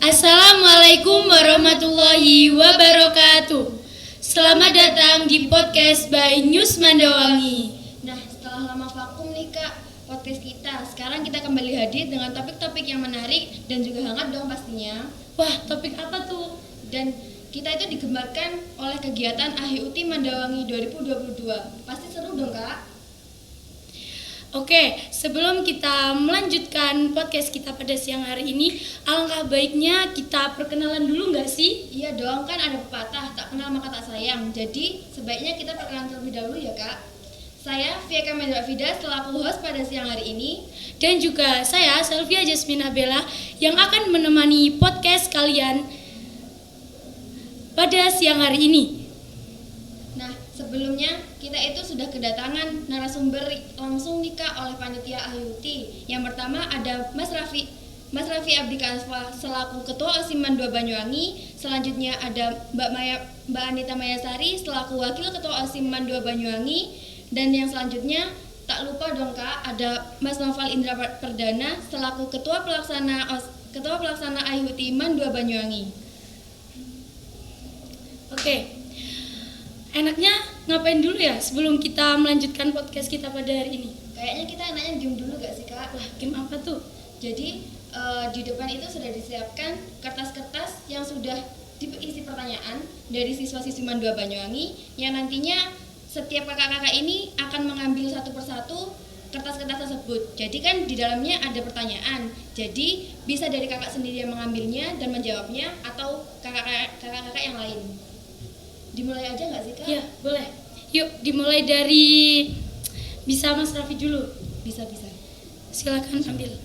Assalamualaikum warahmatullahi wabarakatuh. Selamat datang di podcast by News Mandawangi. Nah, setelah lama vakum nih Kak, podcast kita. Sekarang kita kembali hadir dengan topik-topik yang menarik dan juga hangat dong pastinya. Wah, topik apa tuh? Dan kita itu digembarkan oleh kegiatan AHIUT Mandawangi 2022. Pasti seru dong Kak? Oke, sebelum kita melanjutkan podcast kita pada siang hari ini, alangkah baiknya kita perkenalan dulu nggak sih? Iya dong, kan ada pepatah, tak kenal maka tak sayang. Jadi, sebaiknya kita perkenalan terlebih dahulu ya Kak. Saya Fieka Mendra Fida selaku host pada siang hari ini. Dan juga saya Selvia Jasmina Bella yang akan menemani podcast kalian pada siang hari ini. Nah, sebelumnya kita itu sudah kedatangan narasumber langsung nih Kak oleh panitia AHIUT. Yang pertama ada Mas Raffi Abdika Asfa selaku Ketua Osiman 2 Banyuwangi. Selanjutnya ada Mbak Anita Mayasari selaku Wakil Ketua Osiman 2 Banyuwangi. Dan yang selanjutnya tak lupa dong Kak, ada Mas Noval Indra Perdana selaku Ketua Pelaksana AHIUT Man 2 Banyuwangi. Oke. Enaknya ngapain dulu ya sebelum kita melanjutkan podcast kita pada hari ini? Kayaknya kita enaknya game dulu gak sih Kak? Wah, game apa tuh? Jadi di depan itu sudah disiapkan kertas-kertas yang sudah diisi pertanyaan dari siswa-siswi Man 2 Banyuwangi yang nantinya setiap kakak-kakak ini akan mengambil satu persatu kertas-kertas tersebut. Jadi kan di dalamnya ada pertanyaan. Jadi bisa dari kakak sendiri yang mengambilnya dan menjawabnya atau kakak-kakak yang lain. Dimulai aja nggak sih Kak? Iya, boleh. Yuk, dimulai dari bisa Mas Raffi dulu. Bisa. Silakan ambil.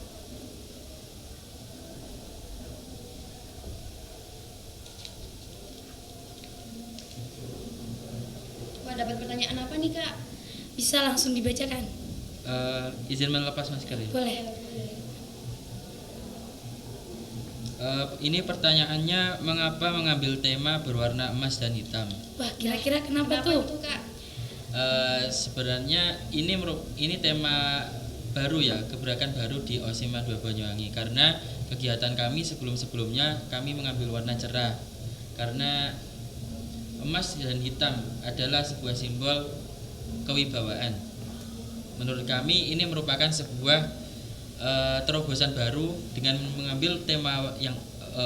Wah, dapat pertanyaan apa nih Kak? Bisa langsung dibacakan. Izin melepas masker ya? Boleh. Ini pertanyaannya, mengapa mengambil tema berwarna emas dan hitam? Wah, kira-kira kenapa tuh? Itu Kak? Sebenarnya ini tema baru ya, gebrakan baru di Osiman 2 Banyuwangi, karena kegiatan kami sebelum-sebelumnya kami mengambil warna cerah, karena emas dan hitam adalah sebuah simbol kewibawaan. Menurut kami ini merupakan sebuah terobosan baru dengan mengambil tema yang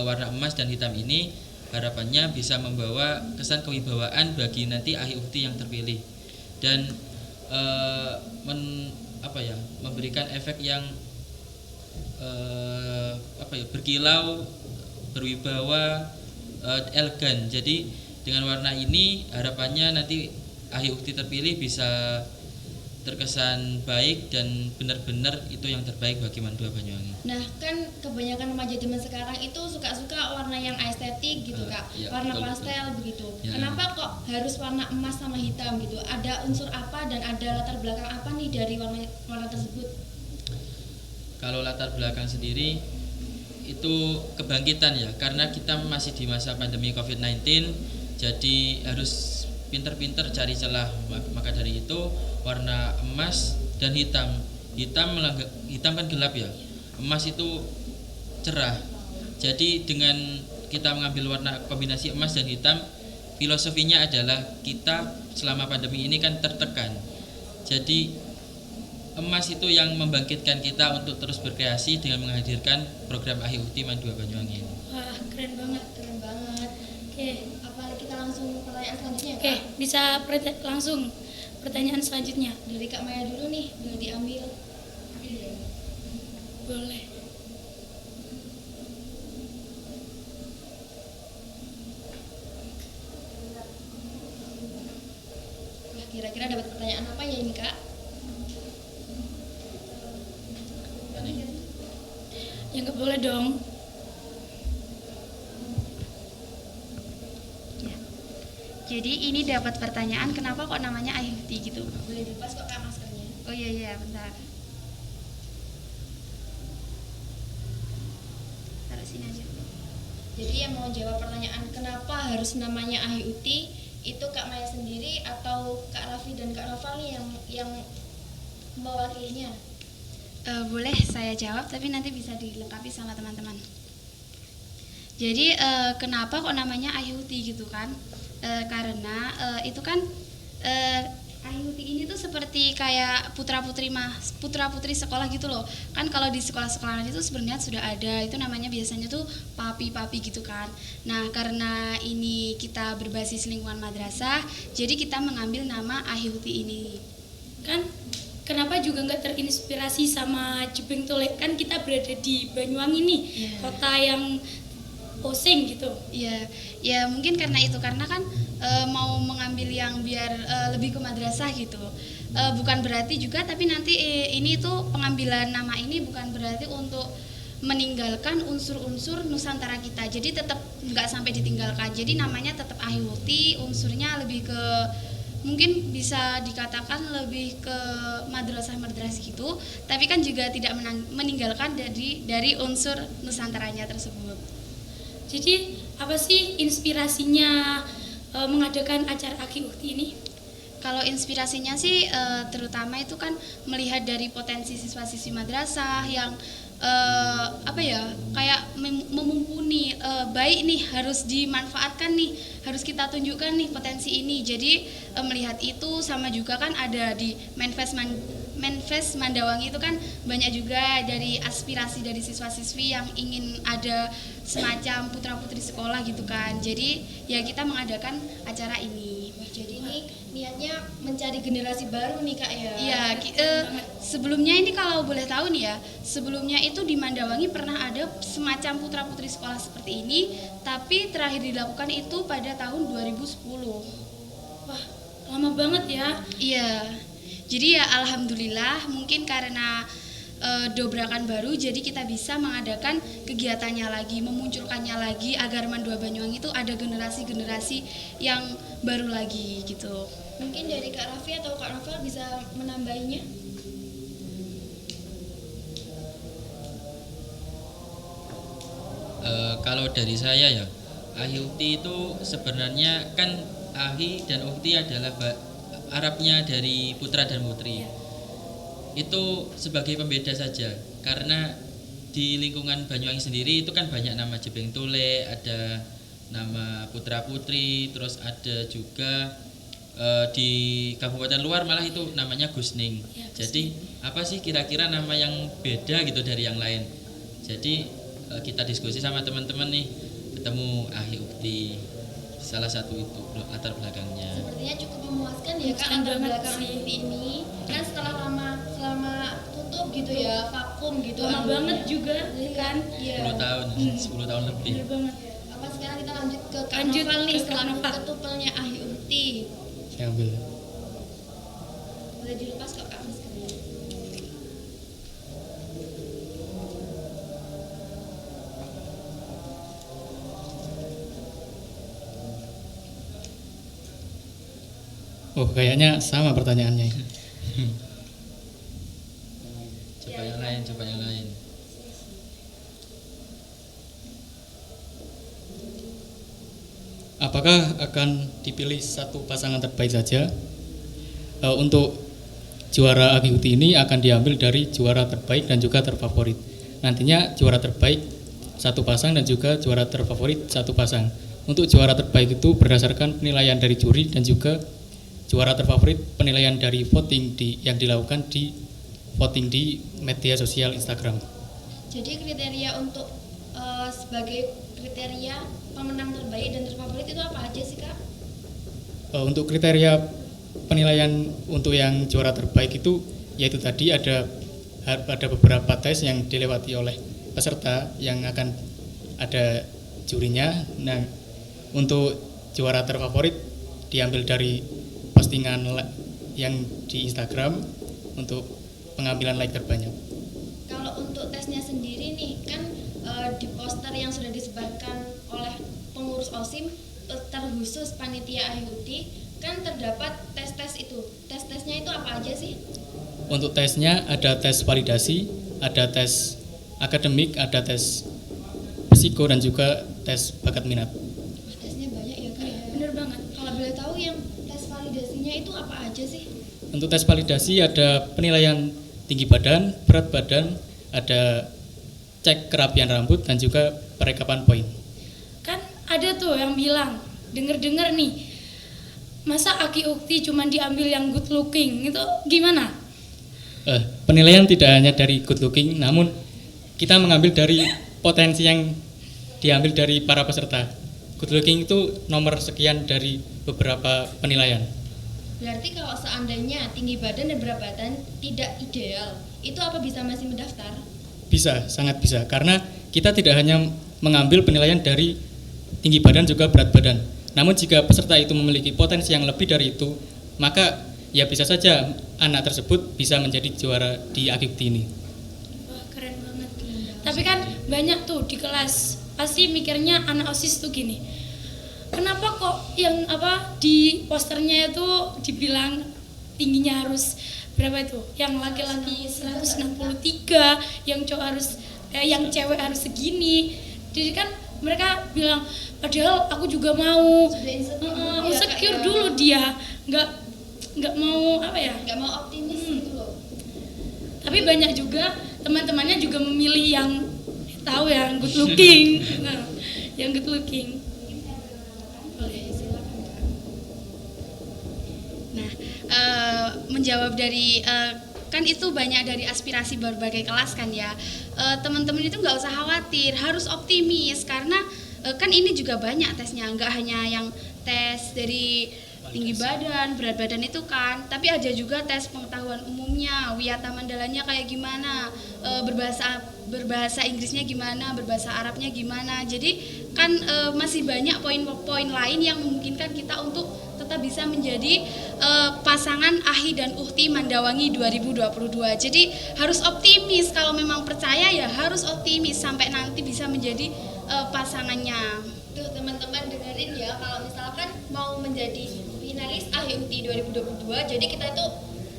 warna emas dan hitam ini. Harapannya bisa membawa kesan kewibawaan bagi nanti AHIUT yang terpilih dan memberikan efek yang berkilau, berwibawa, elegan. Jadi dengan warna ini harapannya nanti AHIUT terpilih bisa terkesan baik dan benar-benar itu yang terbaik bagi Man 2 Banyuwangi. Nah, kan kebanyakan remaja zaman sekarang itu suka warna yang estetik gitu Kak, Ya, warna betul. pastel begitu. Ya. Kenapa kok harus warna emas sama hitam gitu? Ada unsur apa dan ada latar belakang apa nih dari warna tersebut? Kalau latar belakang sendiri itu kebangkitan ya, karena kita masih di masa pandemi COVID-19, jadi harus pinter-pinter cari celah. Maka dari itu warna emas dan hitam kan gelap ya, emas itu cerah. Jadi dengan kita mengambil warna kombinasi emas dan hitam, filosofinya adalah kita selama pandemi ini kan tertekan. Jadi emas itu yang membangkitkan kita untuk terus berkreasi dengan menghadirkan program AHIUT Man 2 Banyuwangi. Wah, keren banget. Oke. Apa kita langsung pertanyaan selanjutnya Oke, Kak? bisa langsung pertanyaan selanjutnya. Dari Kak Maya dulu nih, boleh diambil. Boleh. Kira-kira dapat pertanyaan apa ya ini Kak? Ya nggak boleh dong. Jadi ini dapat pertanyaan kenapa kok namanya Ahyuti gitu. Boleh dilepas kok Kak maskernya. Oh iya bentar. Taruh sini aja. Jadi yang mau jawab pertanyaan kenapa harus namanya Ahyuti itu Kak Maya sendiri atau Kak Raffi dan Kak Noval nih yang mewakilinya? Boleh saya jawab tapi nanti bisa dilengkapi sama teman-teman. Jadi kenapa kok namanya Ahyuti gitu kan? Karena itu kan Ahyuti ini tuh seperti kayak putra-putri sekolah gitu loh. Kan kalau di sekolah-sekolahan itu sebenarnya sudah ada, itu namanya biasanya tuh papi-papi gitu kan. Nah, karena ini kita berbasis lingkungan madrasah, jadi kita mengambil nama Ahyuti ini. Kan kenapa juga nggak terinspirasi sama Jebeng Tole? Kan kita berada di Banyuwangi nih, kota yang posing gitu. Ya mungkin karena itu, karena kan mau mengambil yang biar lebih ke madrasah gitu. Bukan berarti juga, tapi nanti ini tuh pengambilan nama ini bukan berarti untuk meninggalkan unsur-unsur Nusantara kita. Jadi tetap nggak sampai ditinggalkan. Jadi namanya tetap Ahyuti, unsurnya lebih ke mungkin bisa dikatakan lebih ke madrasah-madrasah gitu, tapi kan juga tidak meninggalkan dari unsur Nusantaranya tersebut. Jadi apa sih inspirasinya mengadakan acara Ahyuti ini? Kalau inspirasinya sih terutama itu kan melihat dari potensi siswa-siswi madrasah yang kayak memumpuni, baik nih, harus dimanfaatkan nih, harus kita tunjukkan nih potensi ini. Jadi melihat itu, sama juga kan ada di Manfest Mandawangi itu kan banyak juga dari aspirasi dari siswa-siswi yang ingin ada semacam putra-putri sekolah gitu kan. Jadi ya kita mengadakan acara ini. Jadi ini niatnya mencari generasi baru nih Kak ya? Iya, sebelumnya ini kalau boleh tahu nih ya, sebelumnya itu di Mandawangi pernah ada semacam putra-putri sekolah seperti ini, tapi terakhir dilakukan itu pada tahun 2010. Wah, lama banget ya. Iya, jadi ya alhamdulillah mungkin karena dobrakan baru, jadi kita bisa mengadakan kegiatannya lagi, memunculkannya lagi agar Mandua Banyuwangi itu ada generasi-generasi yang baru lagi gitu. Mungkin dari Kak Raffi atau Kak Novel bisa menambahinya? Kalau dari saya ya, Ahyuti itu sebenarnya kan Ahi dan Ukti adalah Arabnya dari putra dan putri. Itu sebagai pembeda saja, karena di lingkungan Banyuwangi sendiri itu kan banyak nama Jebeng Tole, ada nama putra putri, terus ada juga di kabupaten luar malah itu namanya Gusning. Jadi apa sih kira-kira nama yang beda gitu dari yang lain? Jadi kita diskusi sama teman-teman nih, ketemu Ahi Ukti, salah satu itu latar belakangnya. Sepertinya cukup memuaskan ya Kak latar belakang Ahyuti ini. Kan selama tutup gitu ya, vakum gitu. Lama banget juga kan? 10 tahun, 10 tahun lebih. Bener banget. Apa sekarang kita lanjut ke Kak Lanjut Novel nih ke setelah Kak Novel. ketupelnya Ahyuti. Saya ambil. Boleh dilepas kok Kak maskernya. Oh, kayaknya sama pertanyaannya. Coba yang lain, coba yang lain. Apakah akan dipilih satu pasangan terbaik saja? Untuk juara Ahyuti ini akan diambil dari juara terbaik dan juga terfavorit. Nantinya juara terbaik satu pasang dan juga juara terfavorit satu pasang. Untuk juara terbaik itu berdasarkan penilaian dari juri dan juga juara terfavorit penilaian dari voting yang dilakukan di voting di media sosial Instagram. Jadi kriteria untuk sebagai kriteria pemenang terbaik dan terfavorit itu apa aja sih Kak? Untuk kriteria penilaian untuk yang juara terbaik itu yaitu tadi ada beberapa tes yang dilewati oleh peserta yang akan ada jurinya. Nah, untuk juara terfavorit diambil dari postingan yang di Instagram untuk pengambilan like terbanyak. Kalau untuk tesnya sendiri nih kan di poster yang sudah disebarkan oleh pengurus OSIM terkhusus panitia IUT kan terdapat tes-tes itu. Tes-tesnya itu apa aja sih? Untuk tesnya ada tes validasi, ada tes akademik, ada tes psiko dan juga tes bakat minat. Wah, tesnya banyak ya Kak ya. Bener banget. Kalau boleh tahu yang tes validasinya itu apa aja sih? Untuk tes validasi ada penilaian tinggi badan, berat badan, ada cek kerapian rambut dan juga perekapan poin. Kan ada tuh yang bilang, denger-denger nih, masa Aki Ukti cuma diambil yang good looking, itu gimana? Penilaian tidak hanya dari good looking, namun kita mengambil dari potensi yang diambil dari para peserta. Good looking itu nomor sekian dari beberapa penilaian. Berarti kalau seandainya tinggi badan dan berat badan tidak ideal, itu apa bisa masih mendaftar? Bisa, sangat bisa. Karena kita tidak hanya mengambil penilaian dari tinggi badan juga berat badan. Namun jika peserta itu memiliki potensi yang lebih dari itu, maka ya bisa saja anak tersebut bisa menjadi juara di AKIUKTI ini. Wah, keren banget. Tapi kan banyak tuh di kelas, pasti mikirnya anak OSIS tuh gini, kenapa kok yang di posternya itu dibilang tingginya harus berapa itu? Yang laki-laki 163, yang cowok harus yang cewek harus segini. Jadi kan mereka bilang, padahal aku juga mau insecure dulu dia, nggak mau Nggak mau optimis gitu loh. Tapi banyak juga teman-temannya juga memilih yang tahu yang good looking. Nah, yang good looking. Boleh, silakan Kak. Nah, menjawab dari kan itu banyak dari aspirasi berbagai kelas kan ya. Teman-teman itu nggak usah khawatir, harus optimis karena kan ini juga banyak tesnya, nggak hanya yang tes dari tinggi badan, berat badan itu kan, tapi ada juga tes pengetahuan umumnya, wiyata mandalanya kayak gimana, berbahasa Inggrisnya gimana, berbahasa Arabnya gimana. Jadi kan masih banyak poin-poin lain yang memungkinkan kita untuk tetap bisa menjadi pasangan Ahi dan Ukti Mandawangi 2022. Jadi harus optimis, kalau memang percaya ya harus optimis sampai nanti bisa menjadi pasangannya. Tuh teman-teman dengerin ya, kalau misalkan mau menjadi finalis AHIUT 2022, jadi kita itu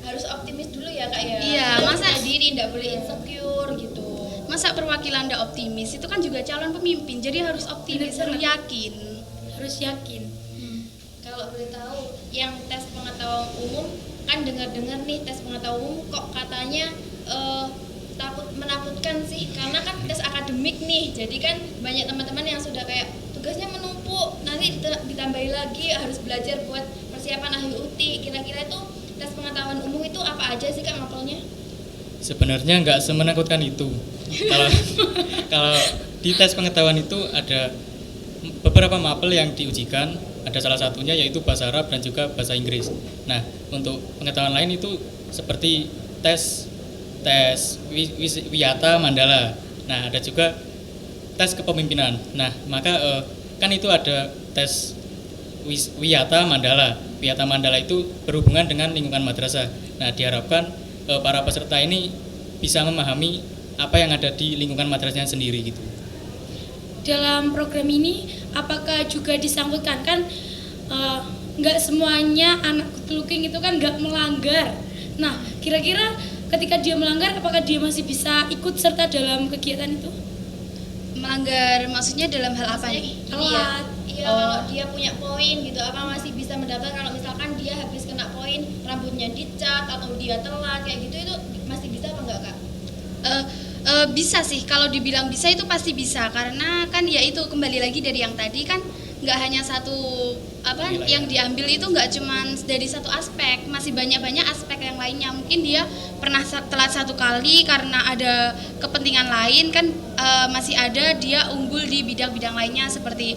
harus optimis dulu ya Kak ya. Iya, masa diri tidak boleh insecure gitu. Masa perwakilan ndak optimis, itu kan juga calon pemimpin, jadi harus optimis, harus yakin. Harus yakin. Kalau boleh tahu, yang tes pengetahuan umum kan dengar-dengar nih tes pengetahuan umum kok katanya menakutkan sih, karena kan tes akademik nih, jadi kan banyak teman-teman yang sudah kayak tugasnya menumpuk, nanti ditambahi lagi harus belajar buat persiapan AHIUT. Kira-kira itu tes pengetahuan umum itu apa aja sih Kak mapelnya? Sebenarnya nggak semenakutkan itu. Kalau di tes pengetahuan itu ada beberapa mapel yang diujikan, ada salah satunya yaitu bahasa Arab dan juga bahasa Inggris. Nah, untuk pengetahuan lain itu seperti tes wiyata mandala. Nah, ada juga tes kepemimpinan. Nah, maka kan itu ada tes wiyata mandala. Wiyata mandala itu berhubungan dengan lingkungan madrasah. Nah, diharapkan para peserta ini bisa memahami apa yang ada di lingkungan madrasahnya sendiri gitu. Dalam program ini apakah juga disangkutkan kan nggak semuanya anak good looking itu kan nggak melanggar. Nah, kira-kira ketika dia melanggar apakah dia masih bisa ikut serta dalam kegiatan itu? Melanggar maksudnya dalam hal apa nih? Telat. Iya, kalau dia punya poin gitu, apa masih bisa mendaftar kalau misalkan dia habis kena poin, rambutnya dicat atau dia telat kayak gitu, itu masih bisa apa enggak Kak? Bisa sih, kalau dibilang bisa itu pasti bisa, karena kan ya itu kembali lagi dari yang tadi kan nggak hanya satu yang diambil itu nggak cuma dari satu aspek, masih banyak aspek yang lainnya. Mungkin dia pernah telat satu kali karena ada kepentingan lain kan, masih ada dia unggul di bidang-bidang lainnya seperti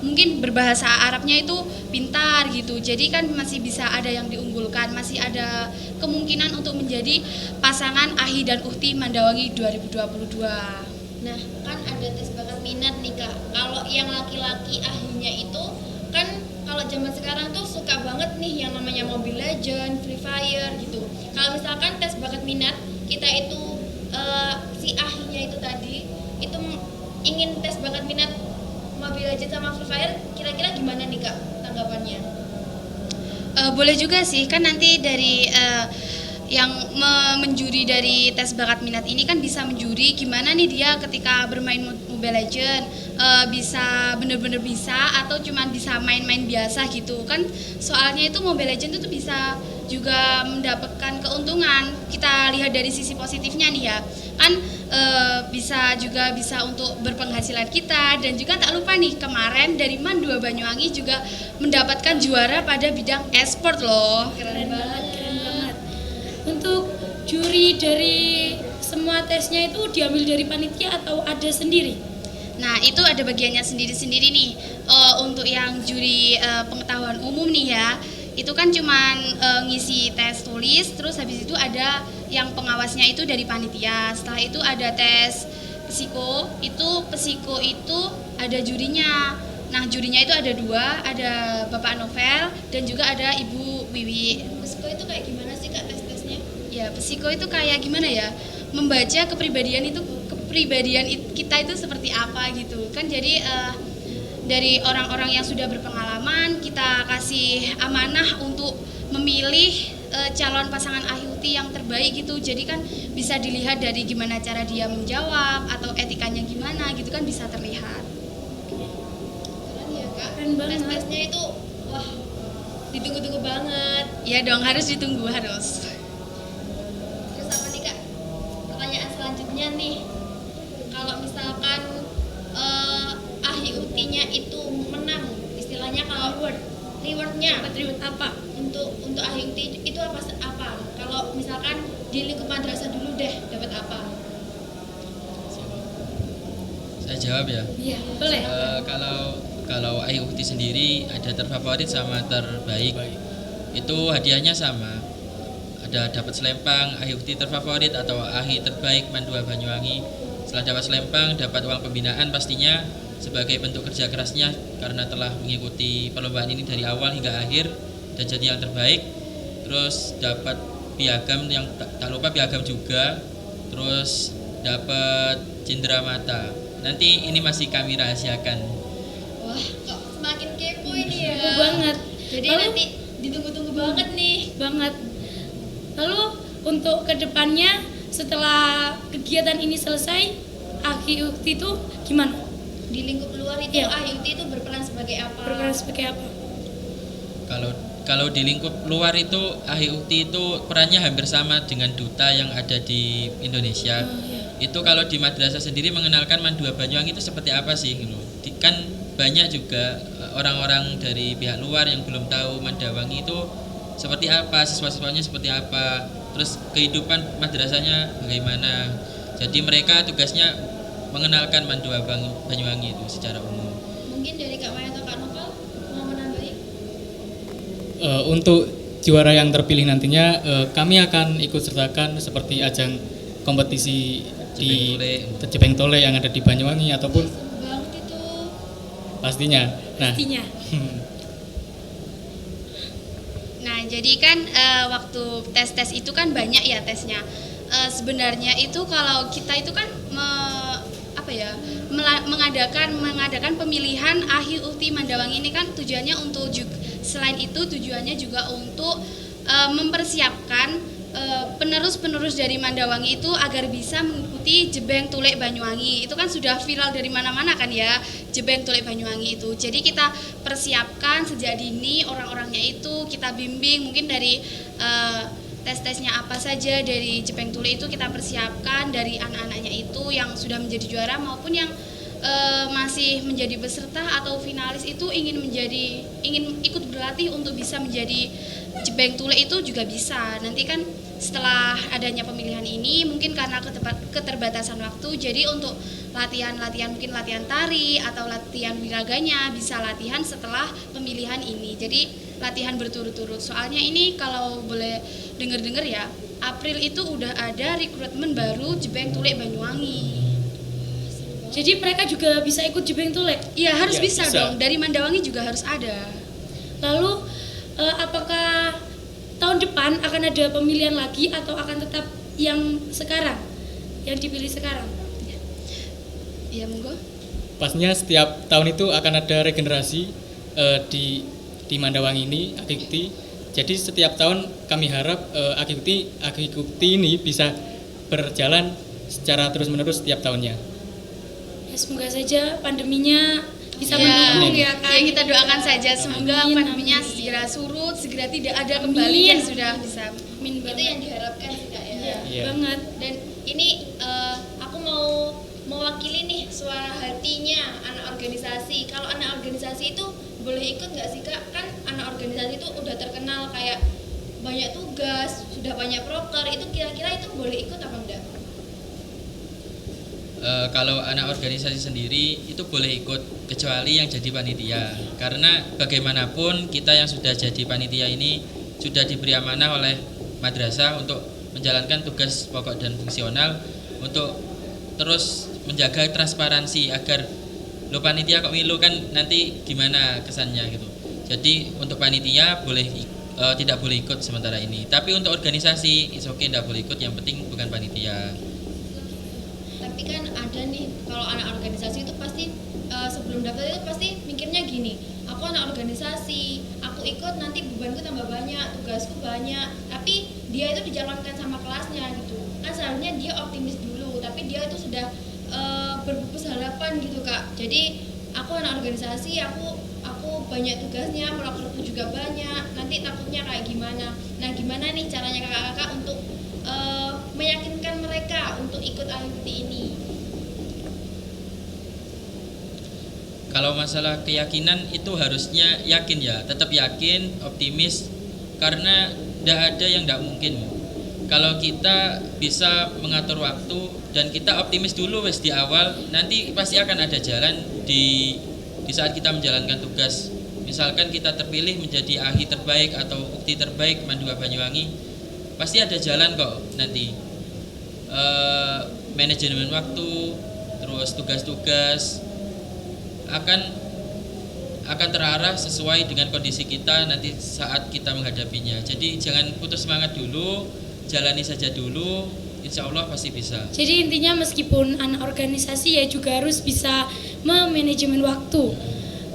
mungkin berbahasa Arabnya itu pintar gitu, jadi kan masih bisa ada yang diunggulkan, masih ada kemungkinan untuk menjadi pasangan Ahi dan Ukti Mandawangi 2022. Nah, kan ada tes bakat minat nih Kak. Kalau yang laki-laki ahinya itu kan kalau zaman sekarang tuh suka banget nih yang namanya Mobile Legends, Free Fire gitu. Kalau misalkan tes bakat minat kita itu si ahlinya itu tadi itu ingin tes bakat minat Mobile Legends sama Free Fire, kira-kira gimana nih Kak tanggapannya? Boleh juga sih, kan nanti dari yang menjuri dari tes bakat minat ini kan bisa menjuri gimana nih dia ketika bermain Mobile Legends, bisa bener-bener bisa atau cuman bisa main-main biasa gitu kan. Soalnya itu Mobile Legends itu bisa juga mendapatkan keuntungan. Kita lihat dari sisi positifnya nih ya kan, bisa untuk berpenghasilan kita. Dan juga tak lupa nih kemarin dari MAN 2 Banyuwangi juga mendapatkan juara pada bidang e-sport loh. Keren banget. Untuk juri dari semua tesnya itu diambil dari panitia atau ada sendiri? Nah, itu ada bagiannya sendiri-sendiri nih. Untuk yang juri pengetahuan umum nih ya, itu kan cuman ngisi tes tulis, terus habis itu ada yang pengawasnya itu dari panitia. Setelah itu ada tes psiko itu ada jurinya. Nah, jurinya itu ada 2, ada Bapak Novel dan juga ada Ibu Wiwi. Psiko itu kayak gimana sih Kak tes-tesnya? Ya, psiko itu kayak gimana ya? Membaca kepribadian kita itu seperti apa gitu. Kan jadi dari orang-orang yang sudah berpengalaman kita kasih amanah untuk memilih calon pasangan ahyuti yang terbaik gitu. Jadi kan bisa dilihat dari gimana cara dia menjawab atau etikanya gimana gitu kan bisa terlihat. Keren ya Kak. Keren banget. Tes-tesnya itu wah ditunggu-tunggu banget. Ya dong, harus ditunggu harus. Terus apa nih Kak? Pertanyaan selanjutnya nih, kalau misalkan ahyutinya itu menang, istilahnya kalau rewardnya Reward apa? untuk ahyuti itu apa? Kalau misalkan di lingkup madrasah dulu deh dapat apa? Saya jawab ya. Iya, boleh. Kalau ahyuti sendiri ada terfavorit sama terbaik. Itu hadiahnya sama. Ada dapat selempang ahyuti terfavorit atau ahy terbaik MAN 2 Banyuwangi. Setelah dapat selempang, dapat uang pembinaan pastinya sebagai bentuk kerja kerasnya karena telah mengikuti perlombaan ini dari awal hingga akhir dan jadi yang terbaik. Terus dapat piagam yang tak lupa piagam juga. Terus dapat cindera mata. Nanti ini masih kami rahasiakan. Wah, kok semakin kepo ini ya. Kepo banget. Jadi Lalu- nanti ditunggu-tunggu banget nih. Banget. Lalu untuk kedepannya setelah kegiatan ini selesai, ahyuti itu gimana? Di lingkup luar itu Iya. ahyuti itu berperan sebagai apa? Berperan sebagai apa? Kalau di lingkup luar itu ahyuti itu perannya hampir sama dengan duta yang ada di Indonesia. Itu kalau di madrasah sendiri mengenalkan MAN 2 Banyuwangi itu seperti apa sih gitu. Kan banyak juga orang-orang dari pihak luar yang belum tahu MAN Dawangi itu seperti apa, siswa-siswanya seperti apa, terus kehidupan madrasahnya bagaimana. Jadi mereka tugasnya mengenalkan MAN 2 Banyuwangi itu secara umum. Mungkin dari Kak Maya atau Kak Novel mau menambahi? Untuk juara yang terpilih nantinya kami akan ikut sertakan seperti ajang kompetisi di Jebeng Tole yang ada di Banyuwangi ataupun Seru banget itu. pastinya. Nah, Pastinya. Nah, jadi kan waktu tes-tes itu kan banyak ya tesnya. Sebenarnya itu kalau kita itu kan mengadakan pemilihan ahyuti Mandawangi ini kan tujuannya untuk selain itu tujuannya juga untuk mempersiapkan penerus-penerus dari Mandawangi itu agar bisa mengikuti Jebeng Tulek Banyuwangi. Itu kan sudah viral dari mana-mana kan ya, Jebeng Tulek Banyuwangi itu. Jadi kita persiapkan sejak dini orang-orangnya itu, kita bimbing mungkin dari tes-tesnya apa saja dari Jebeng Tulek itu kita persiapkan dari anak-anaknya itu yang sudah menjadi juara maupun yang masih menjadi peserta atau finalis itu ingin ikut berlatih untuk bisa menjadi Jebeng Tulek itu juga bisa. Nanti kan setelah adanya pemilihan ini mungkin karena keterbatasan waktu, jadi untuk latihan mungkin latihan tari atau latihan wiraganya bisa latihan setelah pemilihan ini. Jadi latihan berturut-turut. Soalnya ini kalau boleh dengar-dengar ya, April itu udah ada rekrutmen baru Jebeng Tulek Banyuwangi. Jadi mereka juga bisa ikut Jebeng Tulek. Iya harus Ya, bisa bisa. dong. Dari Mandawangi juga harus ada. Lalu apa depan akan ada pemilihan lagi atau akan tetap yang sekarang, yang dipilih sekarang? Ya monggo. Pastinya setiap tahun itu akan ada regenerasi di Mandawangi ini Akikuti. Jadi setiap tahun kami harap Akikuti ini bisa berjalan secara terus-menerus setiap tahunnya. Ya, semoga saja pandeminya bisa Ya, mendukung ya kan. ya kita doakan saja semoga Amin, pandeminya amin. segera surut, segera tidak ada kembali Amin. dan sudah bisa. Amin Itu banget. yang diharapkan sih Kak ya. Iya, Iya. banget. Dan ini aku mau mewakili nih suara hatinya anak organisasi. Kalau anak organisasi itu boleh ikut nggak sih Kak? Kan anak organisasi itu udah terkenal kayak banyak tugas, sudah banyak proker. Itu kira-kira itu boleh ikut apa enggak? Kalau anak organisasi sendiri itu boleh ikut kecuali yang jadi panitia, karena bagaimanapun kita yang sudah jadi panitia ini sudah diberi amanah oleh madrasah untuk menjalankan tugas pokok dan fungsional untuk terus menjaga transparansi agar lo panitia kok milu kan nanti gimana kesannya gitu. Jadi untuk panitia tidak boleh ikut sementara ini, tapi untuk organisasi it's okay, tidak boleh ikut, yang penting bukan panitia. Tapi kan ada nih, kalau anak organisasi itu pasti sebelum daftar itu pasti mikirnya gini, aku anak organisasi, aku ikut nanti bebanku tambah banyak, tugasku banyak, tapi dia itu dijalankan sama kelasnya gitu. Kan seharusnya dia optimis dulu, tapi dia itu sudah berpupus harapan gitu Kak. Jadi aku anak organisasi, aku banyak tugasnya, prokerku juga banyak, nanti takutnya kayak gimana. Nah gimana nih caranya kakak-kakak untuk meyakinkan mereka untuk ikut IUT ini? Kalau masalah keyakinan itu harusnya yakin ya, tetap yakin, optimis, karena tidak ada yang tidak mungkin. Kalau kita bisa mengatur waktu dan kita optimis dulu wes di awal, nanti pasti akan ada jalan di saat kita menjalankan tugas. Misalkan kita terpilih menjadi AHI terbaik atau ukti terbaik Mandua Banyuwangi, pasti ada jalan kok nanti. Manajemen waktu, terus tugas-tugas akan terarah sesuai dengan kondisi kita nanti saat kita menghadapinya. Jadi jangan putus semangat dulu, jalani saja dulu, insya Allah pasti bisa. Jadi intinya meskipun anak organisasi ya juga harus bisa memanajemen waktu.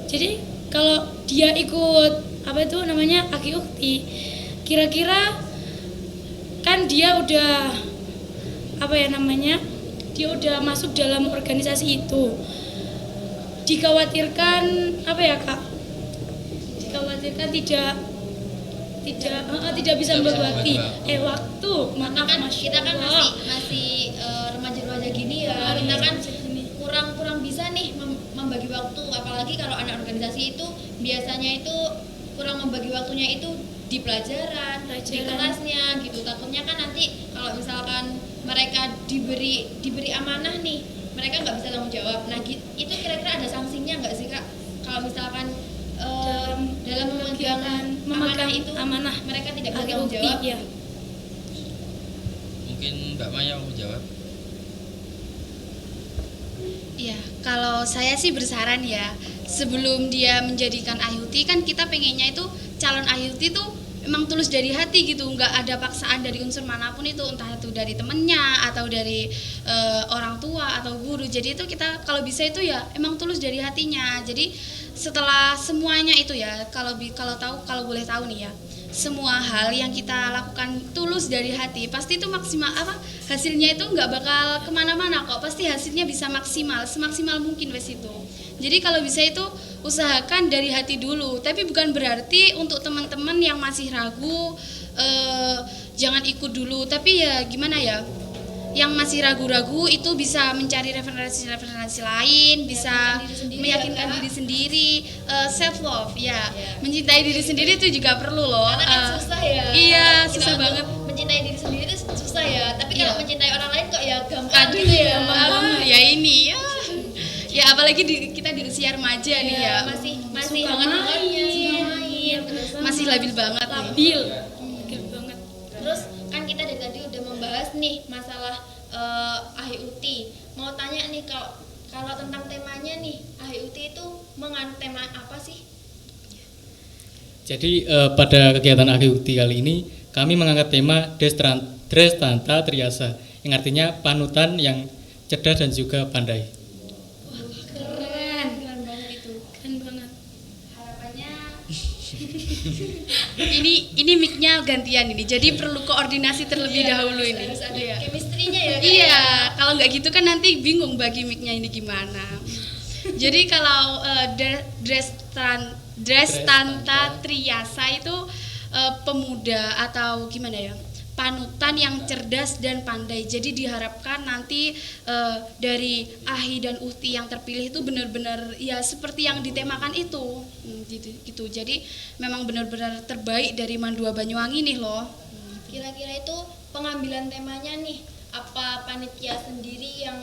Jadi kalau dia ikut apa itu namanya Aki Ukti, kira-kira kan dia udah apa ya namanya, dia udah masuk dalam organisasi itu. Dikhawatirkan apa ya Kak? Dikhawatirkan tidak bisa membagi waktu. Karena kan kita kan masih remaja-remaja gini ya, kita kan kurang bisa nih membagi waktu, apalagi kalau anak organisasi itu biasanya itu kurang membagi waktunya itu di pelajaran, di kelasnya gitu. Takutnya kan nanti kalau misalkan mereka diberi amanah nih, mereka nggak bisa tanggung jawab. Nah itu kira-kira ada sanksinya nggak sih Kak? Kalau misalkan dalam memegang amanah itu mereka tidak bisa tanggung jawab. Ya. Mungkin Mbak Maya mau jawab. Iya, kalau saya sih bersaran ya, sebelum dia menjadikan IUT kan kita pengennya itu calon IUT itu emang tulus dari hati gitu, nggak ada paksaan dari unsur manapun itu, entah itu dari temennya atau dari orang tua atau guru. Jadi itu kita kalau bisa itu ya emang tulus dari hatinya. Jadi setelah semuanya itu ya, kalau boleh tahu nih ya, semua hal yang kita lakukan tulus dari hati pasti itu maksimal hasilnya itu nggak bakal kemana-mana kok, pasti hasilnya bisa maksimal semaksimal mungkin wes itu. Jadi kalau bisa itu usahakan dari hati dulu, tapi bukan berarti untuk teman-teman yang masih ragu jangan ikut dulu, tapi ya gimana ya, yang masih ragu-ragu itu bisa mencari referensi lain, bisa meyakinkan diri sendiri, self love ya, mencintai diri sendiri itu juga perlu loh. Karena kan susah ya. Iya, Kita susah untuk banget. Mencintai diri sendiri itu susah ya, tapi Iya. kalau mencintai orang lain kok ya gampang Aduh gitu ya. ya ini ya. Ya apalagi kita di usia remaja nih ya. Masih Suka hangat-hangatnya, main. suka main. Masih labil banget nih. Labil. Labil banget. Terus kan kita dari tadi udah membahas nih masalah AHIUT. Mau tanya nih, kalau tentang temanya nih, AHIUT itu mengandung tema apa sih? Jadi pada kegiatan AKUT kali ini kami mengangkat tema Drestanta Triasa, yang artinya panutan yang cerdas dan juga pandai. Keren banget itu. Keren banget. Harapannya ini mic-nya gantian ini, jadi perlu koordinasi terlebih dahulu ini. Harus ada Iya. chemistry-nya ya, Kak. Iya, kalau nggak gitu kan nanti bingung bagi mic-nya ini gimana. Jadi kalau Drestanta Triasa itu pemuda atau gimana ya, panutan yang cerdas dan pandai. Jadi diharapkan nanti dari Ahi dan Uhti yang terpilih itu benar-benar ya seperti yang ditemakan itu. Gitu. Jadi memang benar-benar terbaik dari Mandua Banyuwangi nih loh. Kira-kira itu pengambilan temanya nih, apa panitia sendiri yang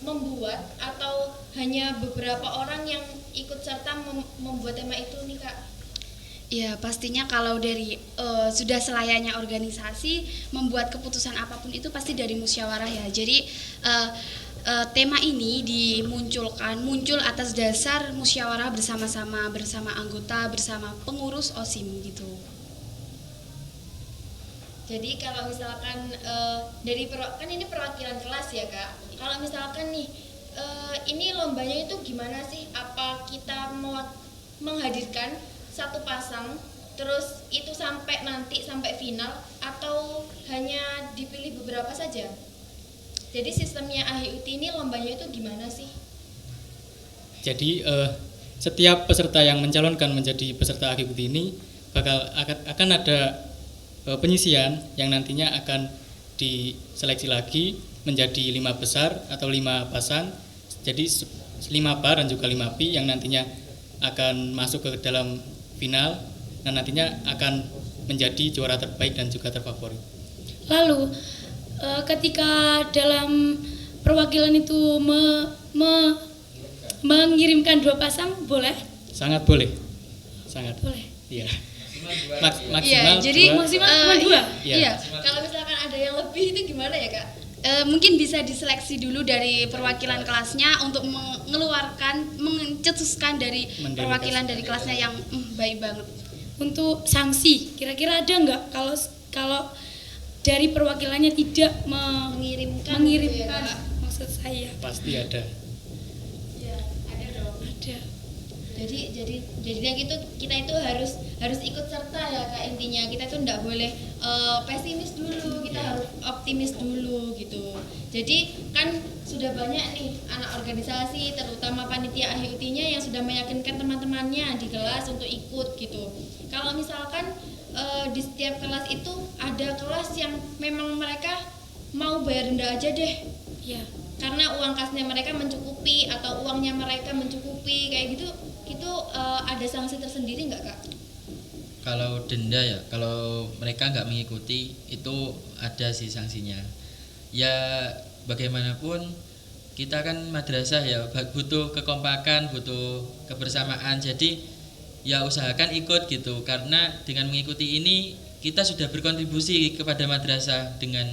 membuat atau hanya beberapa orang yang ikut serta membuat tema itu nih Kak? Ya pastinya kalau dari sudah selayaknya organisasi membuat keputusan apapun itu pasti dari musyawarah ya. Jadi tema ini muncul atas dasar musyawarah bersama anggota, bersama pengurus OSIM gitu. Jadi kalau misalkan kan ini perwakilan kelas ya Kak. Kalau misalkan nih ini lombanya itu gimana sih? Apa kita menghadirkan satu pasang terus itu sampai final atau hanya dipilih beberapa saja? Jadi sistemnya AHIUT ini lombanya itu gimana sih? Jadi setiap peserta yang mencalonkan menjadi peserta AHIUT ini akan ada penyisian yang nantinya akan diseleksi lagi menjadi 5 besar atau 5 pasang, jadi 5 par dan juga 5 pi yang nantinya akan masuk ke dalam final dan nantinya akan menjadi juara terbaik dan juga terfavorit. Lalu ketika dalam perwakilan itu mengirimkan 2 pasang boleh? Sangat boleh. Sangat. Boleh. Iya. Iya, Maksimal jadi dua. Maksimal cuma 2. Iya. Kalau misalkan ada yang lebih itu gimana ya Kak? Mungkin bisa diseleksi dulu dari perwakilan kelasnya untuk mencetuskan dari perwakilan dari kelasnya yang baik banget. Untuk sanksi, kira-kira ada nggak kalau dari perwakilannya tidak mengirimkan gitu ya, Kak? maksud saya? Pasti ada. Ya, ada dong. Ada. Jadinya gitu kita itu harus ikut serta ya Kak, intinya kita tuh nggak boleh pesimis dulu, kita harus optimis dulu gitu. Jadi kan sudah banyak nih anak organisasi terutama panitia AHIUT-nya yang sudah meyakinkan teman-temannya di kelas untuk ikut gitu. Kalau misalkan di setiap kelas itu ada kelas yang memang mereka mau bayar denda aja deh Ya. karena uang kasnya mereka mencukupi atau uangnya mereka mencukupi kayak gitu, itu ada sanksi tersendiri nggak Kak? Kalau denda ya, kalau mereka nggak mengikuti itu ada sih sanksinya. Ya bagaimanapun kita kan madrasah ya, butuh kekompakan, butuh kebersamaan. Jadi ya usahakan ikut gitu, karena dengan mengikuti ini kita sudah berkontribusi kepada madrasah dengan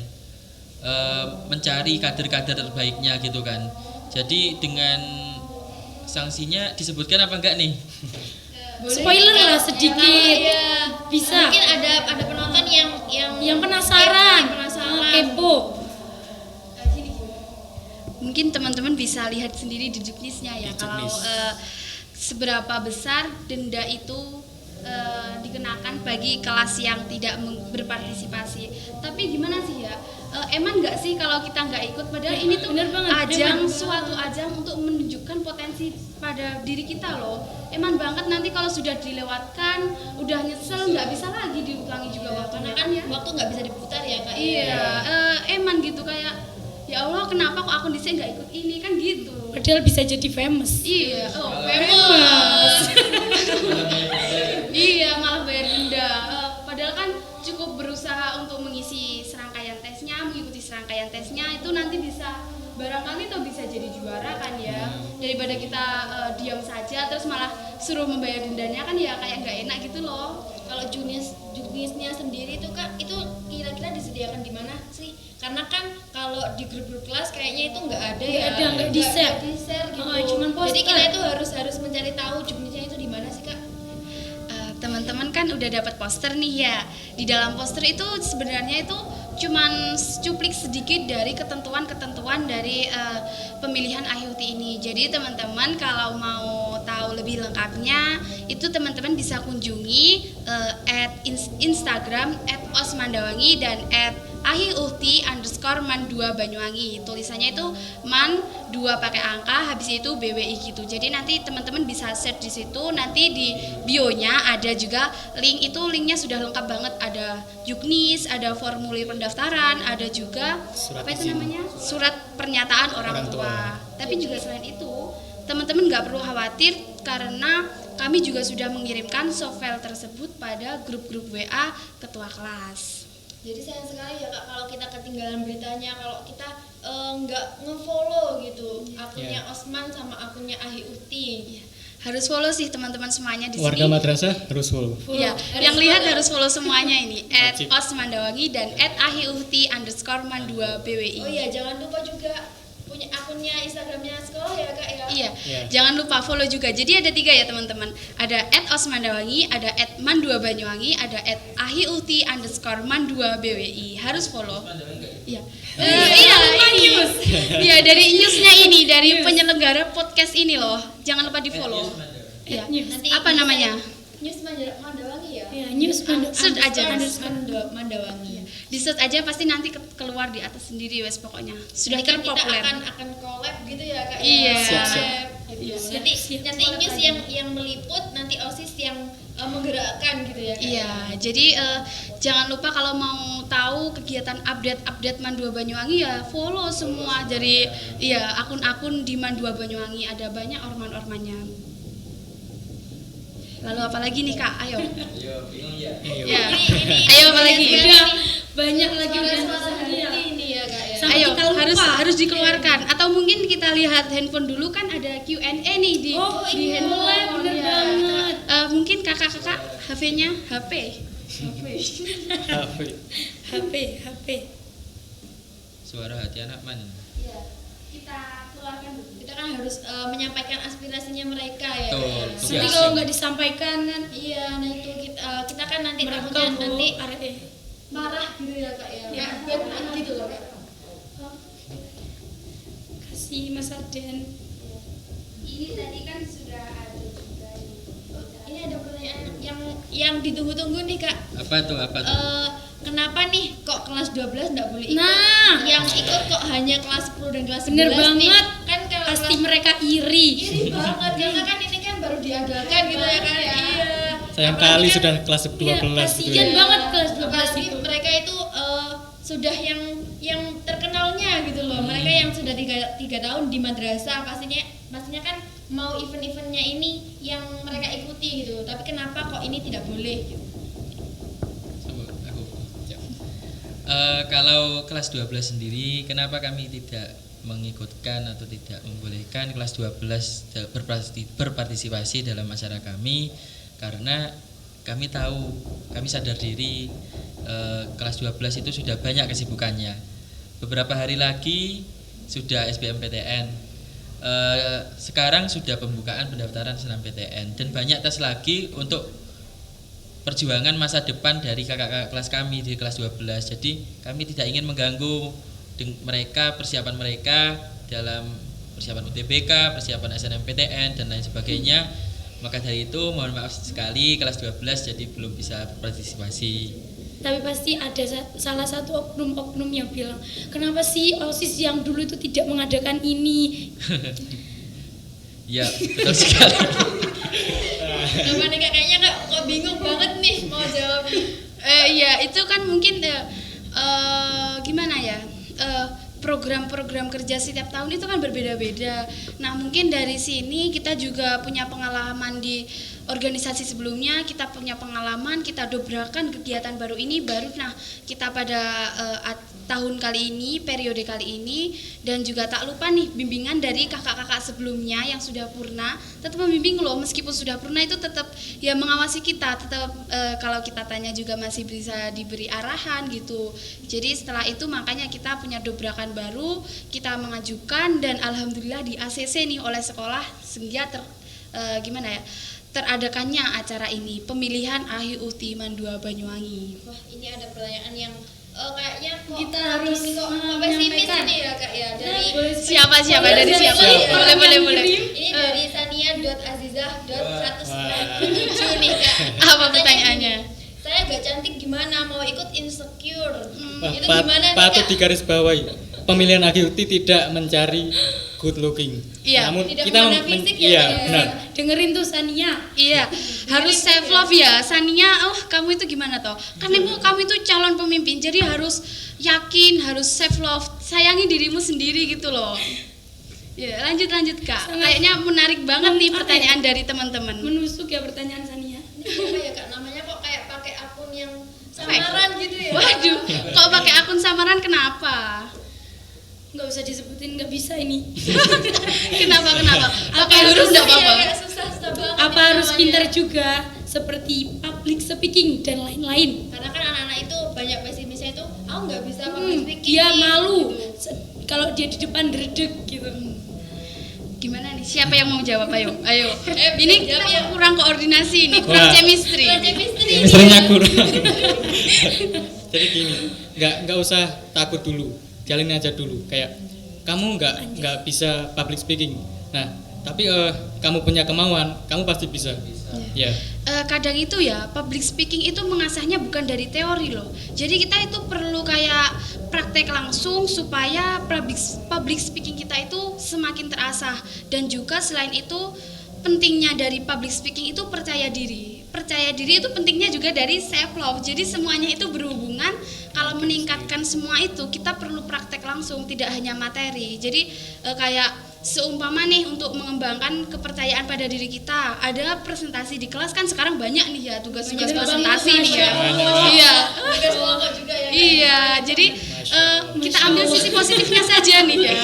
mencari kader-kader terbaiknya gitu kan. Jadi dengan sanksinya disebutkan apa enggak nih? Boleh, Spoiler Kak. lah sedikit. Ya, Bisa. mungkin ada penonton Yang penasaran, kepo. Mungkin teman-teman bisa lihat sendiri di juknisnya ya, Di kalau juknis. seberapa besar denda itu dikenakan bagi kelas yang tidak berpartisipasi. Tapi gimana sih ya, eman nggak sih kalau kita nggak ikut, padahal ini tuh Bener banget, ajang, eman. suatu ajang untuk menunjukkan potensi pada diri kita loh. Eman banget nanti kalau sudah dilewatkan, udah nyesel nggak bisa lagi diulangi juga waktunya Karena kan ya. waktu nggak bisa diputar ya Kak. Iya, eman gitu kayak ya Allah kenapa kok aku disini nggak ikut ini kan gitu. Padahal bisa jadi famous. Iya, Famous. Iya, malah bayar denda. Padahal kan cukup berusaha untuk mengisi serangkaian tesnya, mengikuti serangkaian tesnya itu nanti bisa barangkali tuh bisa jadi juara kan ya. Daripada kita diam saja terus malah suruh membayar dendanya kan ya kayak nggak enak gitu loh. Kalau juknisnya sendiri tuh Kak, itu kira-kira disediakan di mana sih? Karena kan kalau di grup-grup kelas kayaknya itu nggak ada ya. Nggak di-share. Gitu. Oh, cuman poster. Jadi kita itu harus mencari tahu juknisnya itu di mana sih Kak? Teman-teman teman-teman kan udah dapat poster nih ya. Di dalam poster itu sebenarnya itu cuman cuplik sedikit dari ketentuan-ketentuan dari pemilihan IUT ini. Jadi teman-teman kalau mau tahu lebih lengkapnya itu teman-teman bisa kunjungi Instagram @osmandawangi dan @ahiuhti_man2 Banyuwangi. Tulisannya itu man 2 pakai angka, habis itu BWI gitu. Jadi nanti teman-teman bisa search di situ. Nanti di bio-nya ada juga link, itu linknya sudah lengkap banget. Ada juknis, ada formulir pendaftaran, ada juga Surat apa itu izin. namanya? Surat pernyataan orang tua. Tapi juga selain itu, teman-teman nggak perlu khawatir karena kami juga sudah mengirimkan soft file tersebut pada grup-grup WA ketua kelas. Jadi sayang sekali ya Kak kalau kita ketinggalan beritanya, kalau kita nggak ngefollow gitu akunnya Osman sama akunnya Ahiuti. Harus follow sih teman-teman semuanya di Warga sini. madrasah harus follow. Iya, Harus yang lihat follow. harus follow semuanya ini Wajib. @osmandawangi dan @ahiuhti_man2 BWI. Oh iya, jangan lupa juga punya akunnya Instagramnya sekolah ya Kak ya. Iya, Iya. jangan lupa follow juga. Jadi ada 3 ya teman-teman. Ada @osmandawangi, ada @man2 Banyuwangi, ada @ahiuhti_man2 BWI. Harus follow. Iya. Iya, ini. Iya, dari newsnya ini, dari penyelenggara podcast ini loh. Jangan lupa di follow. Iya. Nanti Apa namanya? News Mandawangi ya. Ya, news Search aja. Mandawangi. Di search aja pasti nanti keluar di atas sendiri wes pokoknya. Sudah Nanti kan kita terpopuler. akan collab gitu ya Kak. Iya. Ya. Siap-siap. Collab. Iya. Nanti Siap. news yang meliput, nanti OSIS yang menggerakkan gitu ya Kak. Iya, jadi jangan lupa kalau mau tahu kegiatan update Man 2 Banyuwangi ya follow semua dari akun-akun di Man 2 Banyuwangi, ada banyak orman-ormannya. Lalu apa lagi nih Kak? Ayo. Ya. Ini Ayo apa lagi? Udah banyak lagi suara Iya. hati ini ya Kak ya. Sampai Ayo kita lupa. harus dikeluarkan atau mungkin kita lihat handphone dulu kan ada Q&A nih di iya, handphone. bener Ya. banget. Mungkin kakak-kakak HP-nya HP. HP. Suara hati anak mana? Iya. Kita keluarkan dulu. Kita kan harus menyampaikan aspirasinya mereka ya Kak. Betul. Ya. Nanti Iya, kalau sih. nggak disampaikan kan Iya, nah itu kita kan nanti mereka takutnya nanti nanti marah gitu ya Kak ya. Ya. Bad gitu loh Kak. kasih Mas Arden. Ini tadi kan sudah ada juga nih. Ini ada pertanyaan yang ditunggu-tunggu nih Kak. Apa tuh? Kenapa nih kok kelas 12 nggak boleh ikut? Nah. Yang ikut kok hanya kelas 10 dan kelas 11 Bener nih? banget. Kan kalau Pasti kelas mereka iri. iri banget karena kan ini kan baru diadakan gitu ya kan. Iya. Sayang Apalagi kali kan- sudah kelas 12 Iya, gitu kasihan ya. banget kelas 12 apalagi itu. mereka itu sudah yang terkenalnya gitu loh. Mereka yang sudah 3 tahun di madrasah pastinya kan mau event-eventnya ini yang mereka ikuti gitu. Tapi kenapa kok ini tidak boleh? Gitu. Aku. Kalau kelas 12 sendiri, kenapa kami tidak mengikutkan atau tidak membolehkan kelas 12 berpartisipasi dalam acara kami? Karena kami tahu, kami sadar diri kelas 12 itu sudah banyak kesibukannya. Beberapa hari lagi sudah SBMPTN. Sekarang sudah pembukaan pendaftaran SNMPTN dan banyak tes lagi untuk perjuangan masa depan dari kakak-kakak kelas kami di kelas 12. Jadi kami tidak ingin mengganggu mereka, persiapan mereka dalam persiapan UTBK, persiapan SNMPTN dan lain sebagainya. Maka dari itu mohon maaf sekali kelas 12 jadi belum bisa berpartisipasi. Tapi pasti ada salah satu oknum-oknum yang bilang, kenapa sih OSIS yang dulu itu tidak mengadakan ini? Ya, betul sekali. Coba nih Kak, kayaknya kok bingung banget nih mau jawab nih. Iya, itu kan mungkin gimana ya? Program-program kerja setiap tahun itu kan berbeda-beda. Nah, mungkin dari sini kita juga punya pengalaman di organisasi sebelumnya, kita punya pengalaman, kita dobrakan kegiatan baru ini, nah kita pada tahun kali ini, periode kali ini, dan juga tak lupa nih bimbingan dari kakak-kakak sebelumnya yang sudah purna, tetap membimbing loh, meskipun sudah purna itu tetap ya mengawasi kita, tetap kalau kita tanya juga masih bisa diberi arahan gitu. Jadi setelah itu makanya kita punya dobrakan baru, kita mengajukan dan alhamdulillah di ACC nih oleh sekolah sehingga teradakannya acara ini, pemilihan AHI-UT Mandua Banyuwangi? Wah, ini ada pertanyaan yang kayaknya kok Kita harus kok pesimis menyampaikan. ini ya Kak ya dari Siapa dari siapa? Boleh, Boleh. ini dari sania.azizah.197 nih Kak. Apa pertanyaannya? Saya gak cantik gimana mau ikut insecure? Wah, Itu gimana nih patut Kak? digarisbawahi. Pemilihan AHI-UT tidak mencari good looking. Iya, Namun tidak kita memandang fisik ya, iya, Kak, ya. benar. Dengerin tuh Sania. Iya, harus self love ya. Sania, kamu itu gimana toh? Kan kamu itu calon pemimpin, jadi harus yakin, harus self love, sayangi dirimu sendiri gitu loh. Ya, lanjut Kak. Kayaknya menarik banget nih pertanyaan dari teman-teman. Menusuk ya pertanyaan Sania. Ini apa ya Kak namanya kok kayak pakai akun yang samaran gitu ya? Waduh, kok pakai akun samaran kenapa? Nggak usah disebutin, nggak bisa ini. Kenapa? Pakai harus huruf enggak Iya, apa-apa. kayak susah banget. Apa ini harus namanya. pintar juga seperti public speaking dan lain-lain. Karena kan anak-anak itu banyak pesimisnya itu, aku nggak bisa public speaking. Dia nih," malu gitu. kalau dia di depan dredeg gitu. Gimana nih? Siapa yang mau jawab? Ayo. Ini jawab kita ya. kurang koordinasi ini, kurang Wah. chemistry. Kurang chemistry. Chemistry-nya kurang. Jadi gini, nggak usah takut dulu, jalin aja dulu. Kayak kamu nggak bisa public speaking. Nah, tapi kamu punya kemauan, kamu pasti bisa. Ya. Kadang itu ya public speaking itu mengasahnya bukan dari teori loh. Jadi kita itu perlu kayak praktek langsung supaya public speaking kita itu semakin terasah. Dan juga selain itu pentingnya dari public speaking itu percaya diri. Percaya diri itu pentingnya juga dari self love. Jadi semuanya itu berhubungan. Kalau meningkatkan semua itu kita perlu praktek langsung, tidak hanya materi. Jadi kayak seumpama nih untuk mengembangkan kepercayaan pada diri kita, ada presentasi di kelas kan sekarang banyak nih ya tugas-tugas Banyak presentasi banget, nih ya. Masya Iya. Tugas pokok juga ya. Kak? Iya, jadi kita ambil sisi positifnya saja nih ya.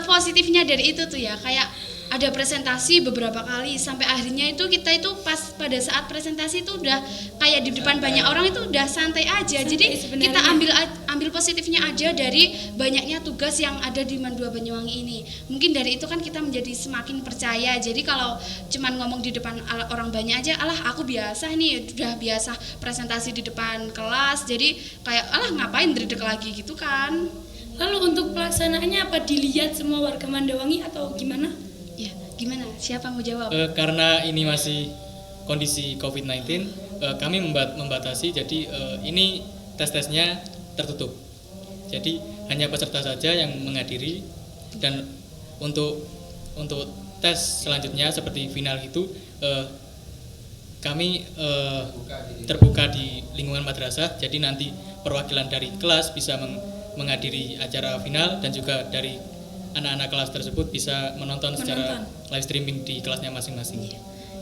Positifnya dari itu tuh ya, kayak ada presentasi beberapa kali sampai akhirnya itu kita itu pas pada saat presentasi itu udah kayak di depan banyak orang itu udah santai aja. Jadi sebenarnya. kita ambil positifnya aja dari banyaknya tugas yang ada di Mandua Banyuwangi ini. Mungkin dari itu kan kita menjadi semakin percaya. Jadi kalau cuman ngomong di depan orang banyak aja, alah aku biasa nih, udah biasa presentasi di depan kelas. Jadi kayak alah ngapain dredeg lagi gitu kan. Lalu untuk pelaksanaannya apa dilihat semua warga Mandawangi atau gimana? Ya, gimana? Siapa mau jawab? Karena ini masih kondisi COVID-19, kami membatasi. Jadi ini tes-tesnya tertutup. Jadi hanya peserta saja yang menghadiri, dan untuk tes selanjutnya seperti final itu kami terbuka di lingkungan madrasah. Jadi nanti perwakilan dari kelas bisa menghadiri acara final, dan juga dari anak-anak kelas tersebut bisa menonton secara live streaming di kelasnya masing-masing.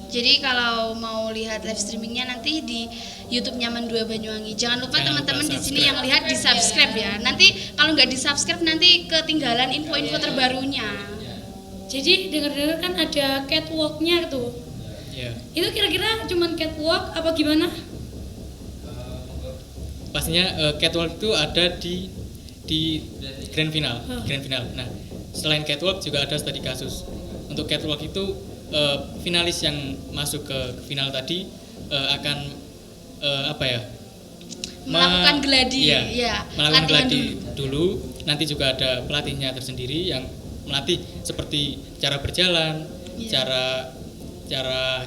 Jadi kalau mau lihat live streamingnya nanti di YouTube-nya Mandua Banyuwangi. Jangan lupa Jangan teman-teman lupa di sini yang lihat di subscribe ya. Nanti kalau nggak di subscribe nanti ketinggalan info-info terbarunya. Jadi dengar-dengar kan ada catwalk-nya tuh. Ya. Itu kira-kira cuman catwalk apa gimana? Pastinya catwalk itu ada di grand final. Nah, selain catwalk juga ada studi kasus. Untuk catwalk itu finalis yang masuk ke final tadi akan Melakukan gladi. Iya, Ya, melakukan latihan gladi dulu. Nanti juga ada pelatihnya tersendiri yang melatih seperti cara berjalan, cara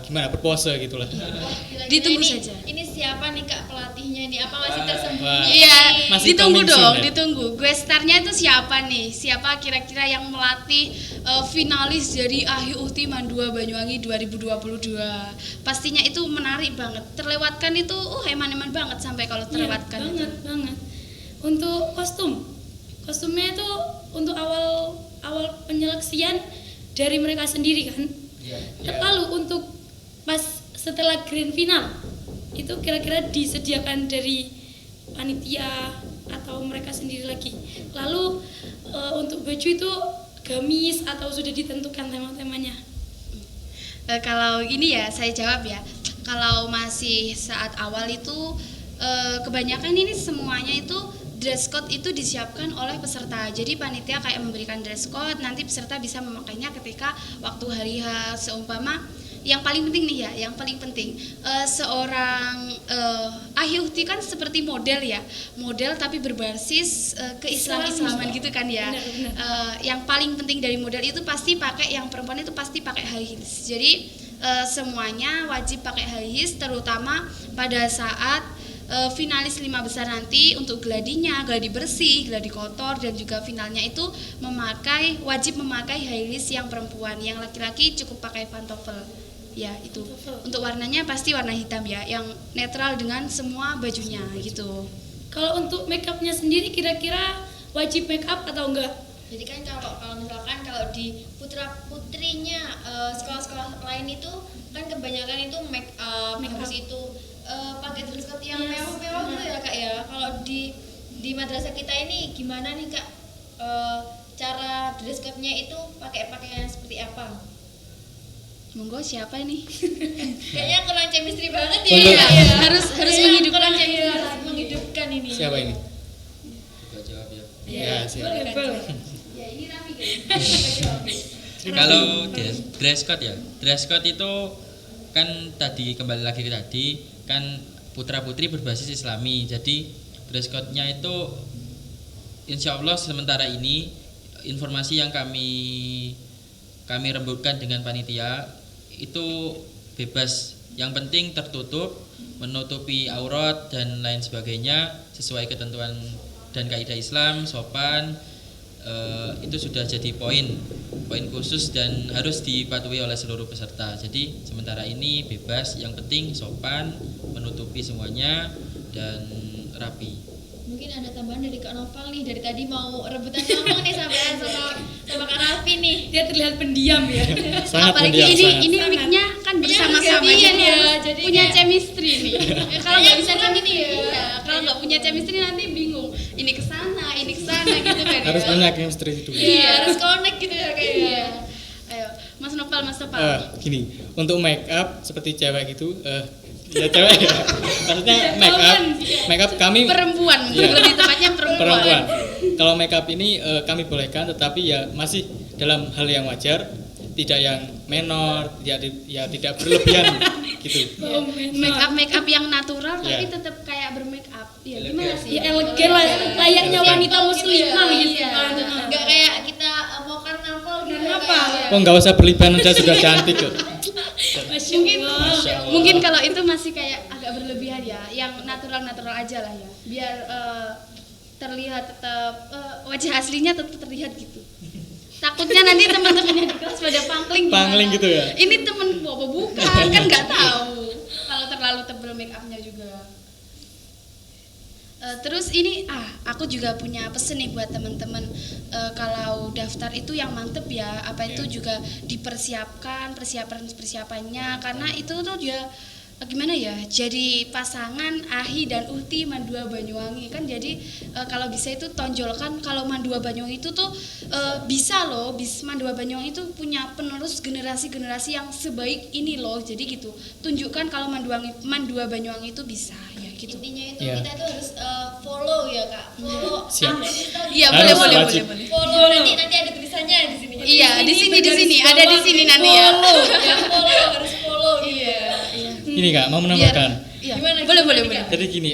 gimana berpose gitulah. Gila-gila, Ditunggu ini, saja. Ini siapa nih Kak pelatihnya ini? Apa masih tersembunyi? Wah. Iya, Masih ditunggu coming soon, dong, ya? ditunggu. Gue startnya itu siapa nih? Siapa kira-kira yang melatih finalis dari AHI-UT Mandua Banyuwangi 2022? Pastinya itu menarik banget. Terlewatkan itu, eman-eman banget sampai kalau terlewatkan. Iya, banget. Untuk kostumnya itu untuk awal penyeleksian dari mereka sendiri kan. Lalu untuk pas setelah grand final itu kira-kira disediakan dari panitia atau mereka sendiri lagi. Lalu untuk baju itu gamis atau sudah ditentukan tema-temanya? Kalau ini ya saya jawab ya. Kalau masih saat awal itu kebanyakan ini semuanya itu dress code itu disiapkan oleh peserta. Jadi panitia kayak memberikan dress code, nanti peserta bisa memakainya ketika waktu hari H. Seumpama yang paling penting nih ya, yang paling penting seorang Ahyuti kan seperti model ya, model tapi berbasis keislaman gitu kan ya. Benar. Yang paling penting dari model itu pasti pakai, yang perempuan itu pasti pakai high heels. Jadi semuanya wajib pakai high heels, terutama pada saat finalis 5 besar nanti untuk gladinya, gladi bersih, gladi kotor, dan juga finalnya itu wajib memakai high heels yang perempuan. Yang laki-laki cukup pakai pantofel. Ya, itu. Untuk warnanya pasti warna hitam ya, yang netral dengan semua bajunya gitu. Kalau untuk make upnya sendiri kira-kira wajib make up atau enggak? Jadi kan kalau misalkan kalau di putra-putrinya sekolah-sekolah lain itu kan kebanyakan itu make up, habis itu pakai dress code yang mewah-mewah gitu ya Kak ya. Kalau di madrasah kita ini gimana nih Kak, cara dress code-nya itu pakai pakaian seperti apa? Monggo siapa ini? Kayaknya kurang chemistry banget ya. Untuk- Kak, ya. harus Kayaknya menghidupkan kurang chemistry. harus menghidupkan ini. Siapa ini? Coba jawab ya. Ya, siapa? Boleh. Ya, ini Raffi guys. Kalau dress code ya, dress code itu kan tadi kembali lagi ke tadi kan putra putri berbasis Islami, jadi dress code-nya itu insya Allah sementara ini informasi yang kami rembukkan dengan panitia itu bebas, yang penting tertutup, menutupi aurat dan lain sebagainya sesuai ketentuan dan kaidah Islam, sopan. Itu sudah jadi poin khusus dan harus dipatuhi oleh seluruh peserta. Jadi sementara ini bebas, yang penting sopan, menutupi semuanya dan rapi. Mungkin ada tambahan dari Kak Noval nih, dari tadi mau rebutan ngomong nih sama Kak Raffi nih. Dia terlihat pendiam ya. Sangat Apalagi mendiam, sangat. ini mic-nya kan bersama-sama gantian gitu, ya, jadi punya kayak- chemistry nih. Kalau nggak bisa kurang chemistry ini ya. iya, kalau nggak punya chemistry nanti bingung. Ini kesana gitu kan. Harus ya. banyak chemistry itu. Iya, harus connect gitu ya kayaknya. Iya. Ayo, Mas Nopal. Gini, untuk make up seperti cewek gitu, ya cewek ya. Maksudnya make up kami Perempuan, Iya. lebih tepatnya perempuan. Kalau make up ini kami bolehkan, tetapi ya masih dalam hal yang wajar, tidak yang menor, tidak berlebihan gitu. Make up yang natural Iya. tapi tetap kayak bermake up. Ya gimana sih? Ya elegan lah, layaknya wanita Simple muslimah ya. gitu Iya. kan. Nggak kayak kita mau karnaval gitu. Kenapa? kayak- Oh, nggak usah berlebihan aja sudah cantik kok. Mungkin Masya Allah. Mungkin kalau itu masih kayak agak berlebihan ya, yang natural aja lah ya, biar terlihat tetap wajah aslinya tetap terlihat gitu. Takutnya nanti teman-temannya di kelas pada pangling gimana? Pangling gitu ya? Ini temen apa bukan, kan nggak tahu kalau terlalu tebel make upnya juga. Terus ini aku juga punya pesen nih buat teman-teman, kalau daftar itu yang mantep ya, apa itu juga dipersiapkan persiapannya, karena itu tuh dia gimana ya, jadi pasangan Ahi dan Uhti Mandua Banyuwangi kan. Jadi kalau bisa itu tonjolkan kalau Mandua Banyuwangi itu tuh bisa loh, Mandua Banyuwangi itu punya penerus generasi yang sebaik ini loh. Jadi gitu, tunjukkan kalau Mandua Banyuwangi itu bisa ya gitu. Intinya itu Iya. kita itu harus follow ya Kak. Follow Siap. akun Instagram. Iya, Harus boleh. wajib. Follow nanti ada tulisannya di sini. Iya, di sini ada di sini nanti ya. Ya, follow harus follow gitu. Ini Kak, mau menambahkan. Iya. Gimana? Boleh. Jadi gini,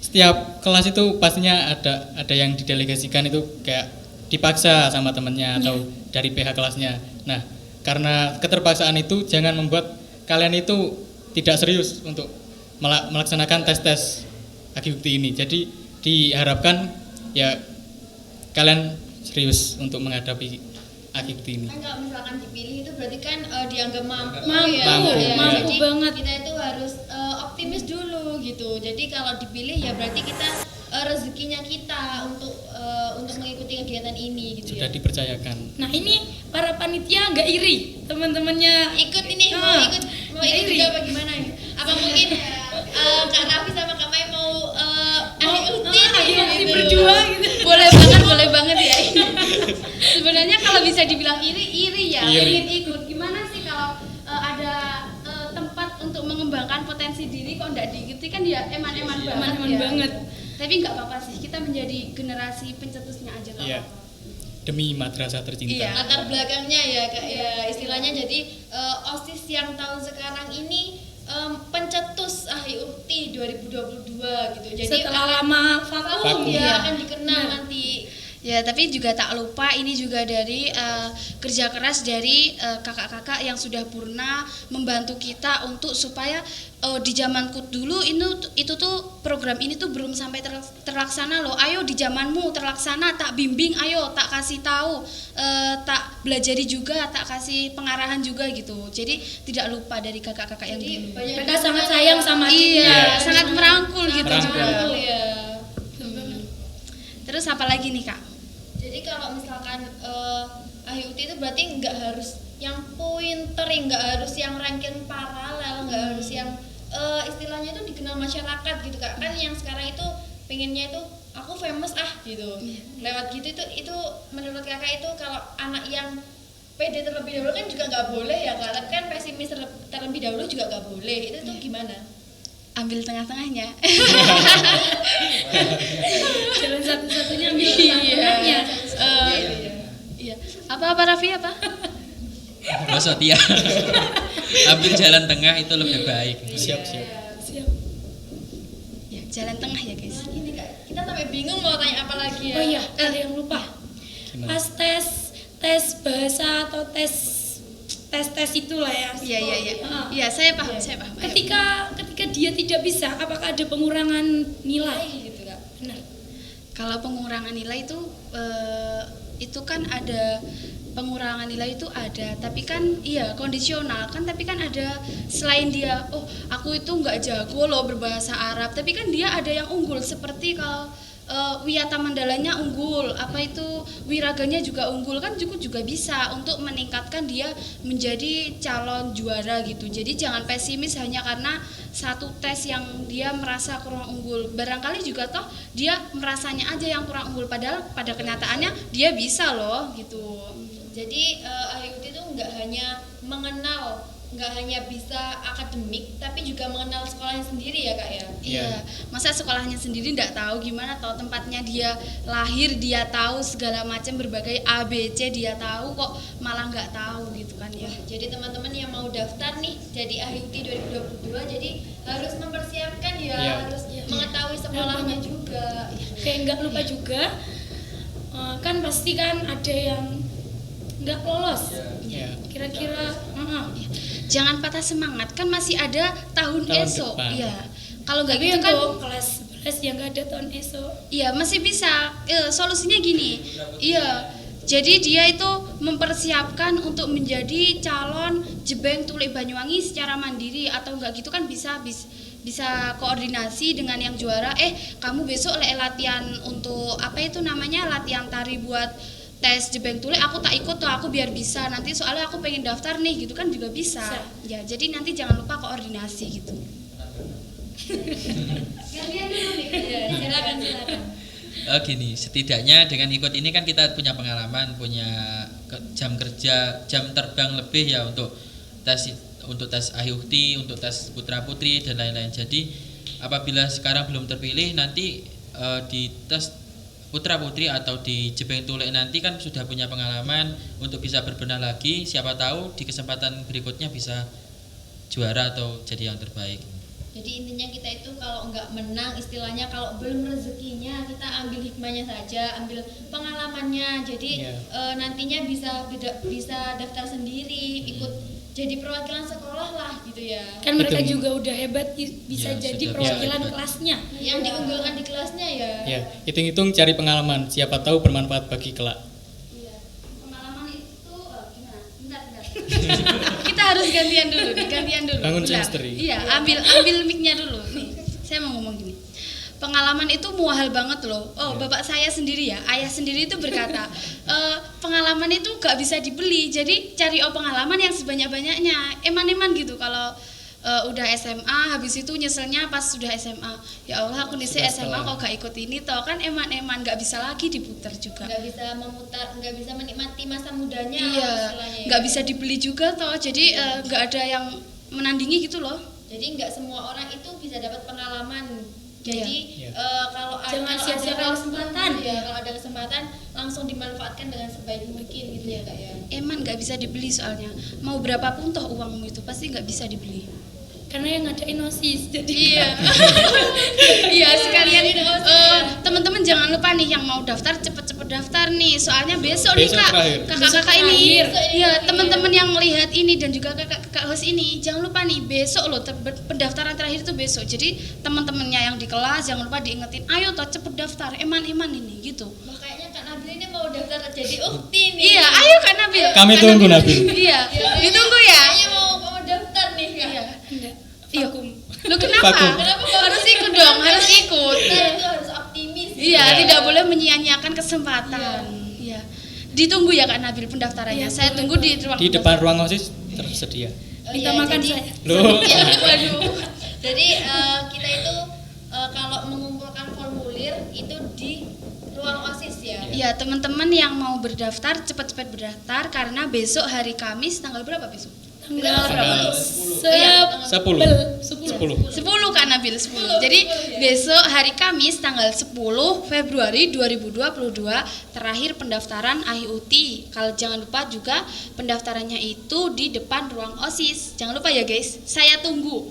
setiap kelas itu pastinya ada yang didelegasikan itu kayak dipaksa sama temennya atau dari pihak kelasnya. Nah, karena keterpaksaan itu jangan membuat kalian itu tidak serius untuk melaksanakan tes Ahyuti ini. Jadi diharapkan ya kalian serius untuk menghadapi Ahyuti ini. Kan kalau misalkan dipilih itu berarti kan dianggap mampu Mampu, ya. Mampu, Ya, mampu jadi banget. kita itu harus optimis dulu gitu. Jadi kalau dipilih ya berarti kita rezekinya kita untuk mengikuti kegiatan ini gitu Sudah ya. dipercayakan. Nah ini para panitia nggak iri teman-temannya Ikut ini Ah, mau ikut iri. juga apa gimana ya? Apa mungkin Kak Raffi sama Kak Mai mau Ahyuti berdua gitu. Boleh banget ya. Sebenarnya kalau bisa dibilang iri ya, Iri. pengen ikut. Gimana sih kalau ada tempat untuk mengembangkan potensi diri kok nggak diikuti kan ya eman-eman banget. Eman-eman ya. banget. Tapi nggak apa-apa sih, kita menjadi generasi pencetusnya aja nggak Iya. apa-apa. Demi madrasah tercinta. Iya. latar belakangnya ya Kak ya, istilahnya jadi OSIS yang tahun sekarang ini pencetus AHI 2022 gitu. Jadi Setelah lama vakum ya akan dikenal nanti. Ya, tapi juga tak lupa ini juga dari kerja keras dari kakak-kakak yang sudah purna membantu kita untuk supaya di zamanku dulu itu tuh program ini tuh belum sampai terlaksana loh. Ayo di zamanmu terlaksana, tak bimbing, ayo tak kasih tahu, tak belajari juga, tak kasih pengarahan juga gitu. Jadi tidak lupa dari kakak-kakak yang dulu. Mereka sangat sayang sama Iya, kita. sangat merangkul gitu Merangkul. juga. Ya. Terus apa lagi nih Kak? Jadi kalau misalkan AHI itu berarti nggak harus yang pointer, nggak harus yang ranking paralel, nggak harus yang istilahnya itu dikenal masyarakat gitu Kak. Kan yang sekarang itu pengennya itu aku famous gitu. Lewat gitu itu menurut Kakak itu kalau anak yang pede terlebih dahulu kan juga nggak boleh ya Kak. Tapi kan pesimis terlebih dahulu juga nggak boleh. Itu tuh gimana? Ambil tengah-tengahnya. Jalan satu-satunya ambil tengah-tengahnya. Iya. Apa Raffi apa? Masa Tia ambil jalan tengah itu lebih baik. Siap. Siap. Ya, jalan tengah ya guys. Ini Kak, kita sampai bingung mau tanya apa lagi ya. Oh iya, ada yang lupa. Gimana? Pas tes bahasa atau tes itulah ya. Iya. Ah. Iya, saya paham. Ayo. Ketika dia tidak bisa, apakah ada pengurangan nilai? Gitu Kak. Benar. Kalau pengurangan nilai itu kan ada pengurangan nilai itu ada, tapi kan iya kondisional kan, tapi kan ada selain dia aku itu nggak jago loh berbahasa Arab, tapi kan dia ada yang unggul seperti kalau Wiyata Mandalanya unggul, apa itu Wiraganya juga unggul kan juga bisa untuk meningkatkan dia menjadi calon juara gitu. Jadi jangan pesimis hanya karena satu tes yang dia merasa kurang unggul. Barangkali juga toh dia merasanya aja yang kurang unggul, padahal pada kenyataannya dia bisa loh gitu. Jadi AHI itu nggak hanya bisa akademik, tapi juga mengenal sekolahnya sendiri ya Kak ya. Iya, masa sekolahnya sendiri nggak tahu gimana, tahu tempatnya dia lahir, dia tahu segala macam berbagai ABC dia tahu, kok malah nggak tahu gitu kan ya. Jadi teman-teman yang mau daftar nih jadi AHI 2022, jadi harus mempersiapkan ya, Iya. harus mengetahui sekolahnya juga. Kayak nggak lupa juga, kan pasti kan ada yang nggak lolos. Ya. Kira-kira, Jangan patah semangat, kan masih ada tahun esok. depan. Iya. Kalau nggak tapi gitu kan, untuk kelas 11 yang nggak ada tahun esok. iya masih bisa. Solusinya gini, iya. Jadi dia itu mempersiapkan untuk menjadi calon Jebeng Tule Banyuwangi secara mandiri, atau enggak gitu kan bisa koordinasi dengan yang juara. Kamu besok latihan untuk apa itu namanya, latihan tari buat tes Jebeng Tule, aku tak ikut tuh, aku biar bisa nanti, soalnya aku pengen daftar nih gitu kan juga bisa. Ya jadi nanti jangan lupa koordinasi gitu. Gantian dulu nih. Ya, silakan. Gini, setidaknya dengan ikut ini kan kita punya pengalaman, punya jam kerja, jam terbang lebih ya untuk tes AHI, untuk tes putra putri dan lain-lain. Jadi apabila sekarang belum terpilih, nanti di tes putra putri atau di Jebeng Tule nanti kan sudah punya pengalaman untuk bisa berbenah lagi, siapa tahu di kesempatan berikutnya bisa juara atau jadi yang terbaik. Jadi intinya kita itu kalau nggak menang, istilahnya kalau belum rezekinya, kita ambil hikmahnya saja, ambil pengalamannya. Jadi nantinya bisa daftar sendiri, ikut jadi perwakilan sekolah lah gitu ya. Kan mereka juga udah hebat, bisa Ya, jadi sudah perwakilan bisa. kelasnya. Yang diunggulkan di kelasnya ya. Ya, hitung-hitung cari pengalaman, siapa tahu bermanfaat bagi kelak. Iya. Pengalaman itu gimana? Bentar. Kita harus gantian dulu. Bangun Bentar. chemistry. Iya, ambil mic-nya dulu. Nih, saya mau ngomong gini. Pengalaman itu mahal banget loh. Bapak saya sendiri ya, ayah sendiri itu berkata, pengalaman itu gak bisa dibeli. Jadi cari pengalaman yang sebanyak-banyaknya. Eman-eman gitu kalau udah SMA, habis itu nyeselnya pas sudah SMA. Ya Allah, aku nih SMA kok gak ikut ini toh, kan eman-eman, gak bisa lagi diputar juga. Nggak bisa menikmati masa mudanya. Iya, istilahnya ya. nggak bisa dibeli juga toh. Jadi nggak ada yang menandingi gitu loh. Jadi nggak semua orang itu bisa dapat pengalaman. Jadi Iya. kalau Jangan kalau sia-siakan ada kesempatan. ya, kalau ada kesempatan langsung dimanfaatkan dengan sebaik mungkin gitu ya Kak ya. Eman nggak bisa dibeli soalnya. Mau berapapun toh uangmu itu pasti nggak bisa dibeli. Karena yang ngadain OSIS jadi Iya. Iya sekalian teman-teman jangan lupa nih yang mau daftar cepet-cepet daftar nih. Soalnya besok nih Besok Kak, terakhir. kakak-kakak ini. terakhir. Iya, teman-teman yang lihat ini dan juga kakak-kakak host ini, jangan lupa nih besok loh pendaftaran terakhir itu besok. Jadi teman-temannya yang di kelas jangan lupa diingetin, ayo toh cepet daftar. Eman-eman ini gitu. Wah, kayaknya Kak Nabil ini mau daftar jadi ukti nih. Iya, ayo Kak Nabil. Kami Kak tunggu, Nabil. Iya, ditunggu ya. Kayaknya mau daftar nih Kak. Iya. enggak Iya. vakum. Lu kenapa? Vakum. Kenapa Harus ikut dong, harus ikut. Kita itu harus optimis. Iya, Iya. tidak boleh menyia-nyiakan kesempatan. Iya. Ditunggu ya Kak Nabil pendaftarannya. Iya, Saya boleh, tunggu di ruang Di depan ruang OSIS tersedia. Minta iya, makan jadi- saya. Loh. Ya, waduh. Jadi kita itu kalau mengumpulkan formulir itu di ruang OSIS ya. Iya, teman-teman yang mau berdaftar cepat-cepat berdaftar karena besok hari Kamis tanggal berapa besok? Tanggal Tanggal 10. 10. 10 Kak Nabil, 10. Jadi besok hari Kamis tanggal 10 Februari 2022 terakhir pendaftaran IUT. Kalau jangan lupa juga pendaftarannya itu di depan ruang OSIS. Jangan lupa ya guys. Saya tunggu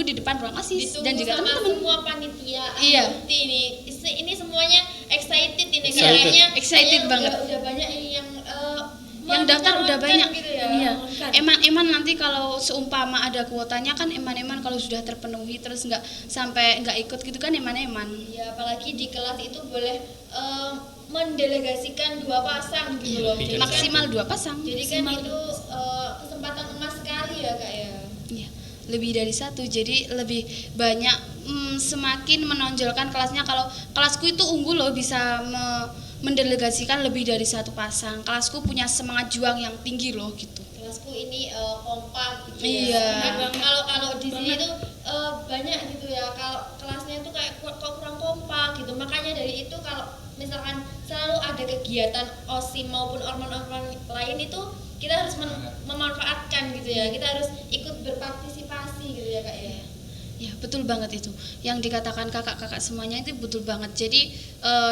di depan ruang OSIS Ditunggu dan juga sama teman-teman. semua panitia Iya. IUT ini. Ini semuanya excited ini Excited. kayaknya. Excited kayaknya banget. Udah banyak ini Yang daftar udah banyak gitu ya. Iya. Eman nanti kalau seumpama ada kuotanya kan eman kalau sudah terpenuhi terus nggak sampai nggak ikut gitu kan eman. Ya, apalagi di kelas itu boleh mendelegasikan 2 pasang gitu loh. Jadi kan- Maksimal 2 pasang. Jadi kan itu kesempatan emas sekali ya Kak ya. Iya, lebih dari 1 jadi lebih banyak semakin menonjolkan kelasnya. Kalau kelasku itu unggul loh bisa mendelegasikan lebih dari 1 pasang. Kelasku punya semangat juang yang tinggi loh gitu. Kelasku ini kompak gitu Iya. ya. Kalau di sini tuh banyak gitu ya. Kalau kelasnya tuh kayak kok kurang kompak gitu. Makanya dari itu kalau misalkan selalu ada kegiatan OSIM maupun orman-orman lain itu kita harus memanfaatkan gitu ya. Kita harus ikut berpartisipasi gitu ya Kak ya. Ya betul banget itu. Yang dikatakan kakak-kakak semuanya itu betul banget. Jadi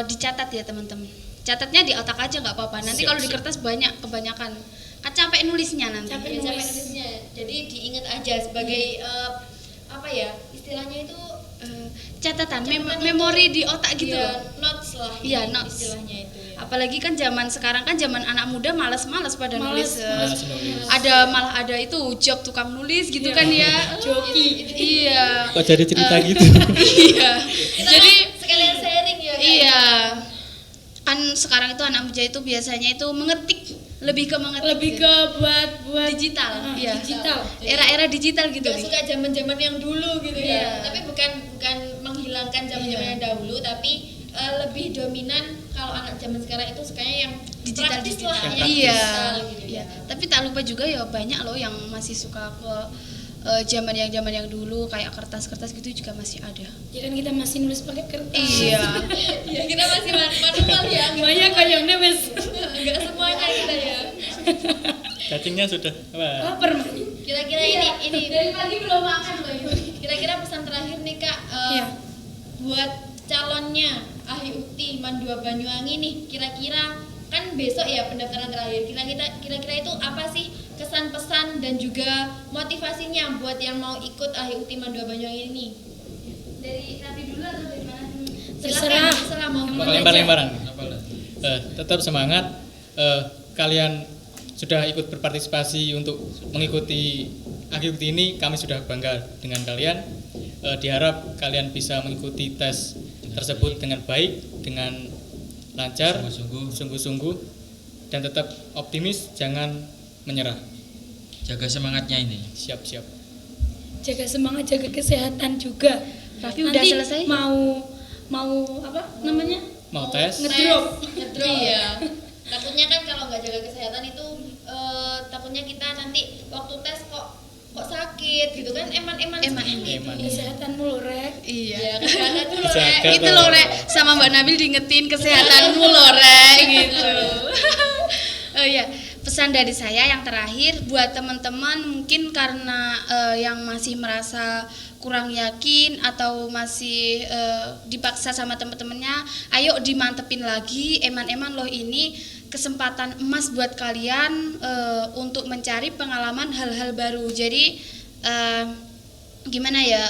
dicatat ya teman-teman. Catatnya di otak aja nggak apa-apa. Nanti Siap, kalau di siap. kertas banyak kebanyakan. Kan capek nulisnya nanti. Capek. Ya, capek nulisnya. Jadi diingat aja sebagai apa ya? Istilahnya itu Catatan, Catatan memori di otak gitu ya, loh. notes lah. Iya, ini notes. istilahnya itu ya. Apalagi kan zaman sekarang kan zaman anak muda malas-malas pada Malas, nulis. Malas nulis. Malah ada itu job tukang nulis gitu Iya. kan ya. Joki. Iya. Kok jadi cerita gitu? Iya. Kita Jadi kan sekalian sharing ya Kak. iya. Kan sekarang itu anak muda itu biasanya itu mengetik, lebih ke mengetik. Lebih ke buat digital. Iya. Digital. Era-era digital gitu Gak nih. suka zaman-zaman yang dulu gitu Iya. ya. Tapi bukan menghilangkan zaman-zaman Iya. yang dahulu, tapi lebih dominan kalau anak zaman sekarang itu sukanya yang Digital, praktis digital. lah, yang Iya. digital gitu Iya. ya. Tapi tak lupa juga ya banyak loh yang masih suka ke zaman yang dulu kayak kertas-kertas gitu juga masih ada. Ya kan kita masih nulis pakai kertas. Iya. Ya kita masih manual ya. Banyak kayaknya wes. Enggak semuanya kita ya. Cacingnya sudah. Wah. Lapar Mak. Kira-kira ini Dari pagi belum makan loh ini. kira-kira pesan terakhir nih Kak Iya. buat calonnya Ahli Ukti Mandua Banyuwangi nih, kira-kira kan besok ya pendaftaran terakhir. Kira-kira itu apa sih kesan pesan dan juga motivasinya buat yang mau ikut Ahli Ukti Mandua Banyuwangi ini? Dari Nabi dulu atau dari mana dulu? Terserah mau gimana aja. Lempar-lemparan. Apalah. Tetap semangat. Kalian sudah ikut berpartisipasi untuk mengikuti AGUT ini, kami sudah bangga dengan kalian. Diharap kalian bisa mengikuti tes tersebut dengan baik, dengan lancar, sungguh-sungguh, dan tetap optimis, jangan menyerah. Jaga semangatnya ini. Siap-siap. Jaga semangat, jaga kesehatan juga. Raffi udah Nanti selesai? mau apa namanya? Mau tes? Ngedrop. Ngedrop ya. Takutnya kan kalau nggak jaga kesehatan itu takutnya kita nanti waktu tes kok sakit gitu kan, eman Eman. Kesehatanmu loh, Rek. Iya. ya kesehatan dulu Jaga. Rek. Itu loh Rek, sama Mbak Nabil diingetin kesehatanmu loh Rek gitu. Oh iya, pesan dari saya yang terakhir buat teman-teman mungkin karena yang masih merasa kurang yakin atau masih dipaksa sama teman-temannya, ayo dimantepin lagi, eman-eman loh ini kesempatan emas buat kalian untuk mencari pengalaman hal-hal baru. Jadi gimana ya,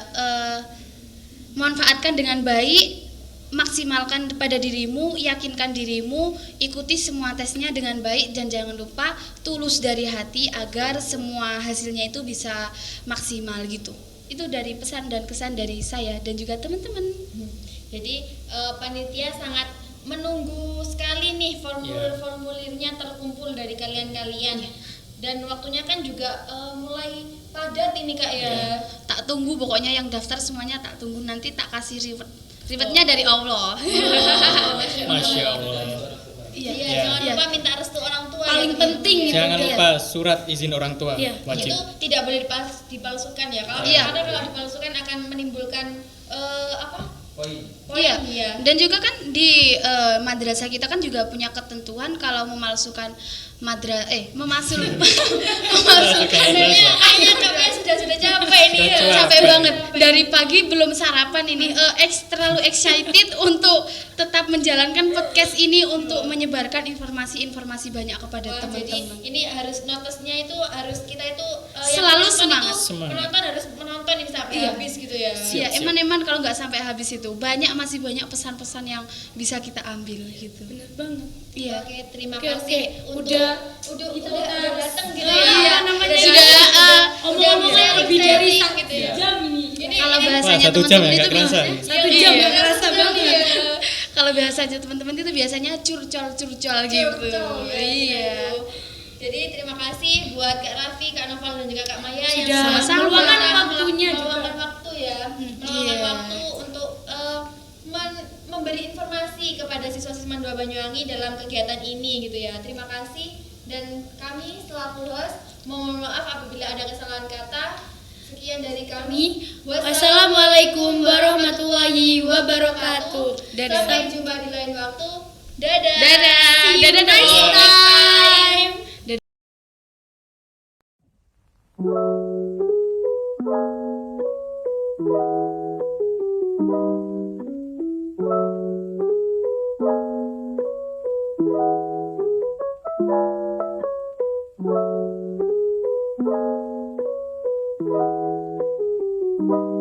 manfaatkan dengan baik, maksimalkan pada dirimu, yakinkan dirimu, ikuti semua tesnya dengan baik dan jangan lupa tulus dari hati agar semua hasilnya itu bisa maksimal gitu. Itu dari pesan dan kesan dari saya dan juga teman-teman. Jadi panitia sangat menunggu sekali nih formulir-formulirnya terkumpul dari kalian-kalian. Dan waktunya kan juga mulai padat ini Kak ya. Tak tunggu, pokoknya yang daftar semuanya tak tunggu, nanti tak kasih rewardnya dari Allah. Masya Allah. Iya, jangan lupa minta restu orang tua. Paling penting itu. Jangan lupa surat izin orang tua, Iya. wajib. Itu tidak boleh dipalsukan ya. Karena kalau dipalsukan akan menimbulkan poin. Iya. Iya. Dan juga kan di madrasah kita kan juga punya ketentuan kalau memalsukan memasukkan Kayaknya capek sudah capek nih ya. capek banget dari pagi belum sarapan ini, terlalu excited untuk tetap menjalankan podcast ini untuk menyebarkan informasi-informasi banyak kepada Jadi teman-teman. ini harus notesnya itu harus kita itu Selalu yang menonton semangat. itu, penonton harus menonton ini sampai habis gitu ya. Iya, eman-eman kalau nggak sampai habis itu masih banyak pesan-pesan yang bisa kita ambil gitu. Bener banget. Iya. Oke, terima Oke, kasih oke. Udah datang gitu Iya, ya. namanya Sudah, omong-omongnya lebih dari sharing gitu ya. jam ini. Kalau Wah, bahasanya 1 jam teman-teman ya, itu nggak kerasa. Satu jam Iya. gak kerasa banget. kalau bahasanya teman-teman itu biasanya curcol gitu. Iya. Jadi terima kasih buat Kak Raffi, Kak Noval dan juga Kak Maya yang Sudah sama-sama meluangkan telah waktunya meluangkan juga. waktu ya, Iya. waktu untuk memberi informasi kepada siswa-siswa 2 Banyuwangi dalam kegiatan ini gitu ya. Terima kasih dan kami selaku host mohon maaf apabila ada kesalahan kata. Sekian dari kami. Wassalamualaikum warahmatullahi wabarakatuh. Sampai jumpa di lain waktu. Dadah. Dadah. See you Dadah, next dadah. time. Thank you.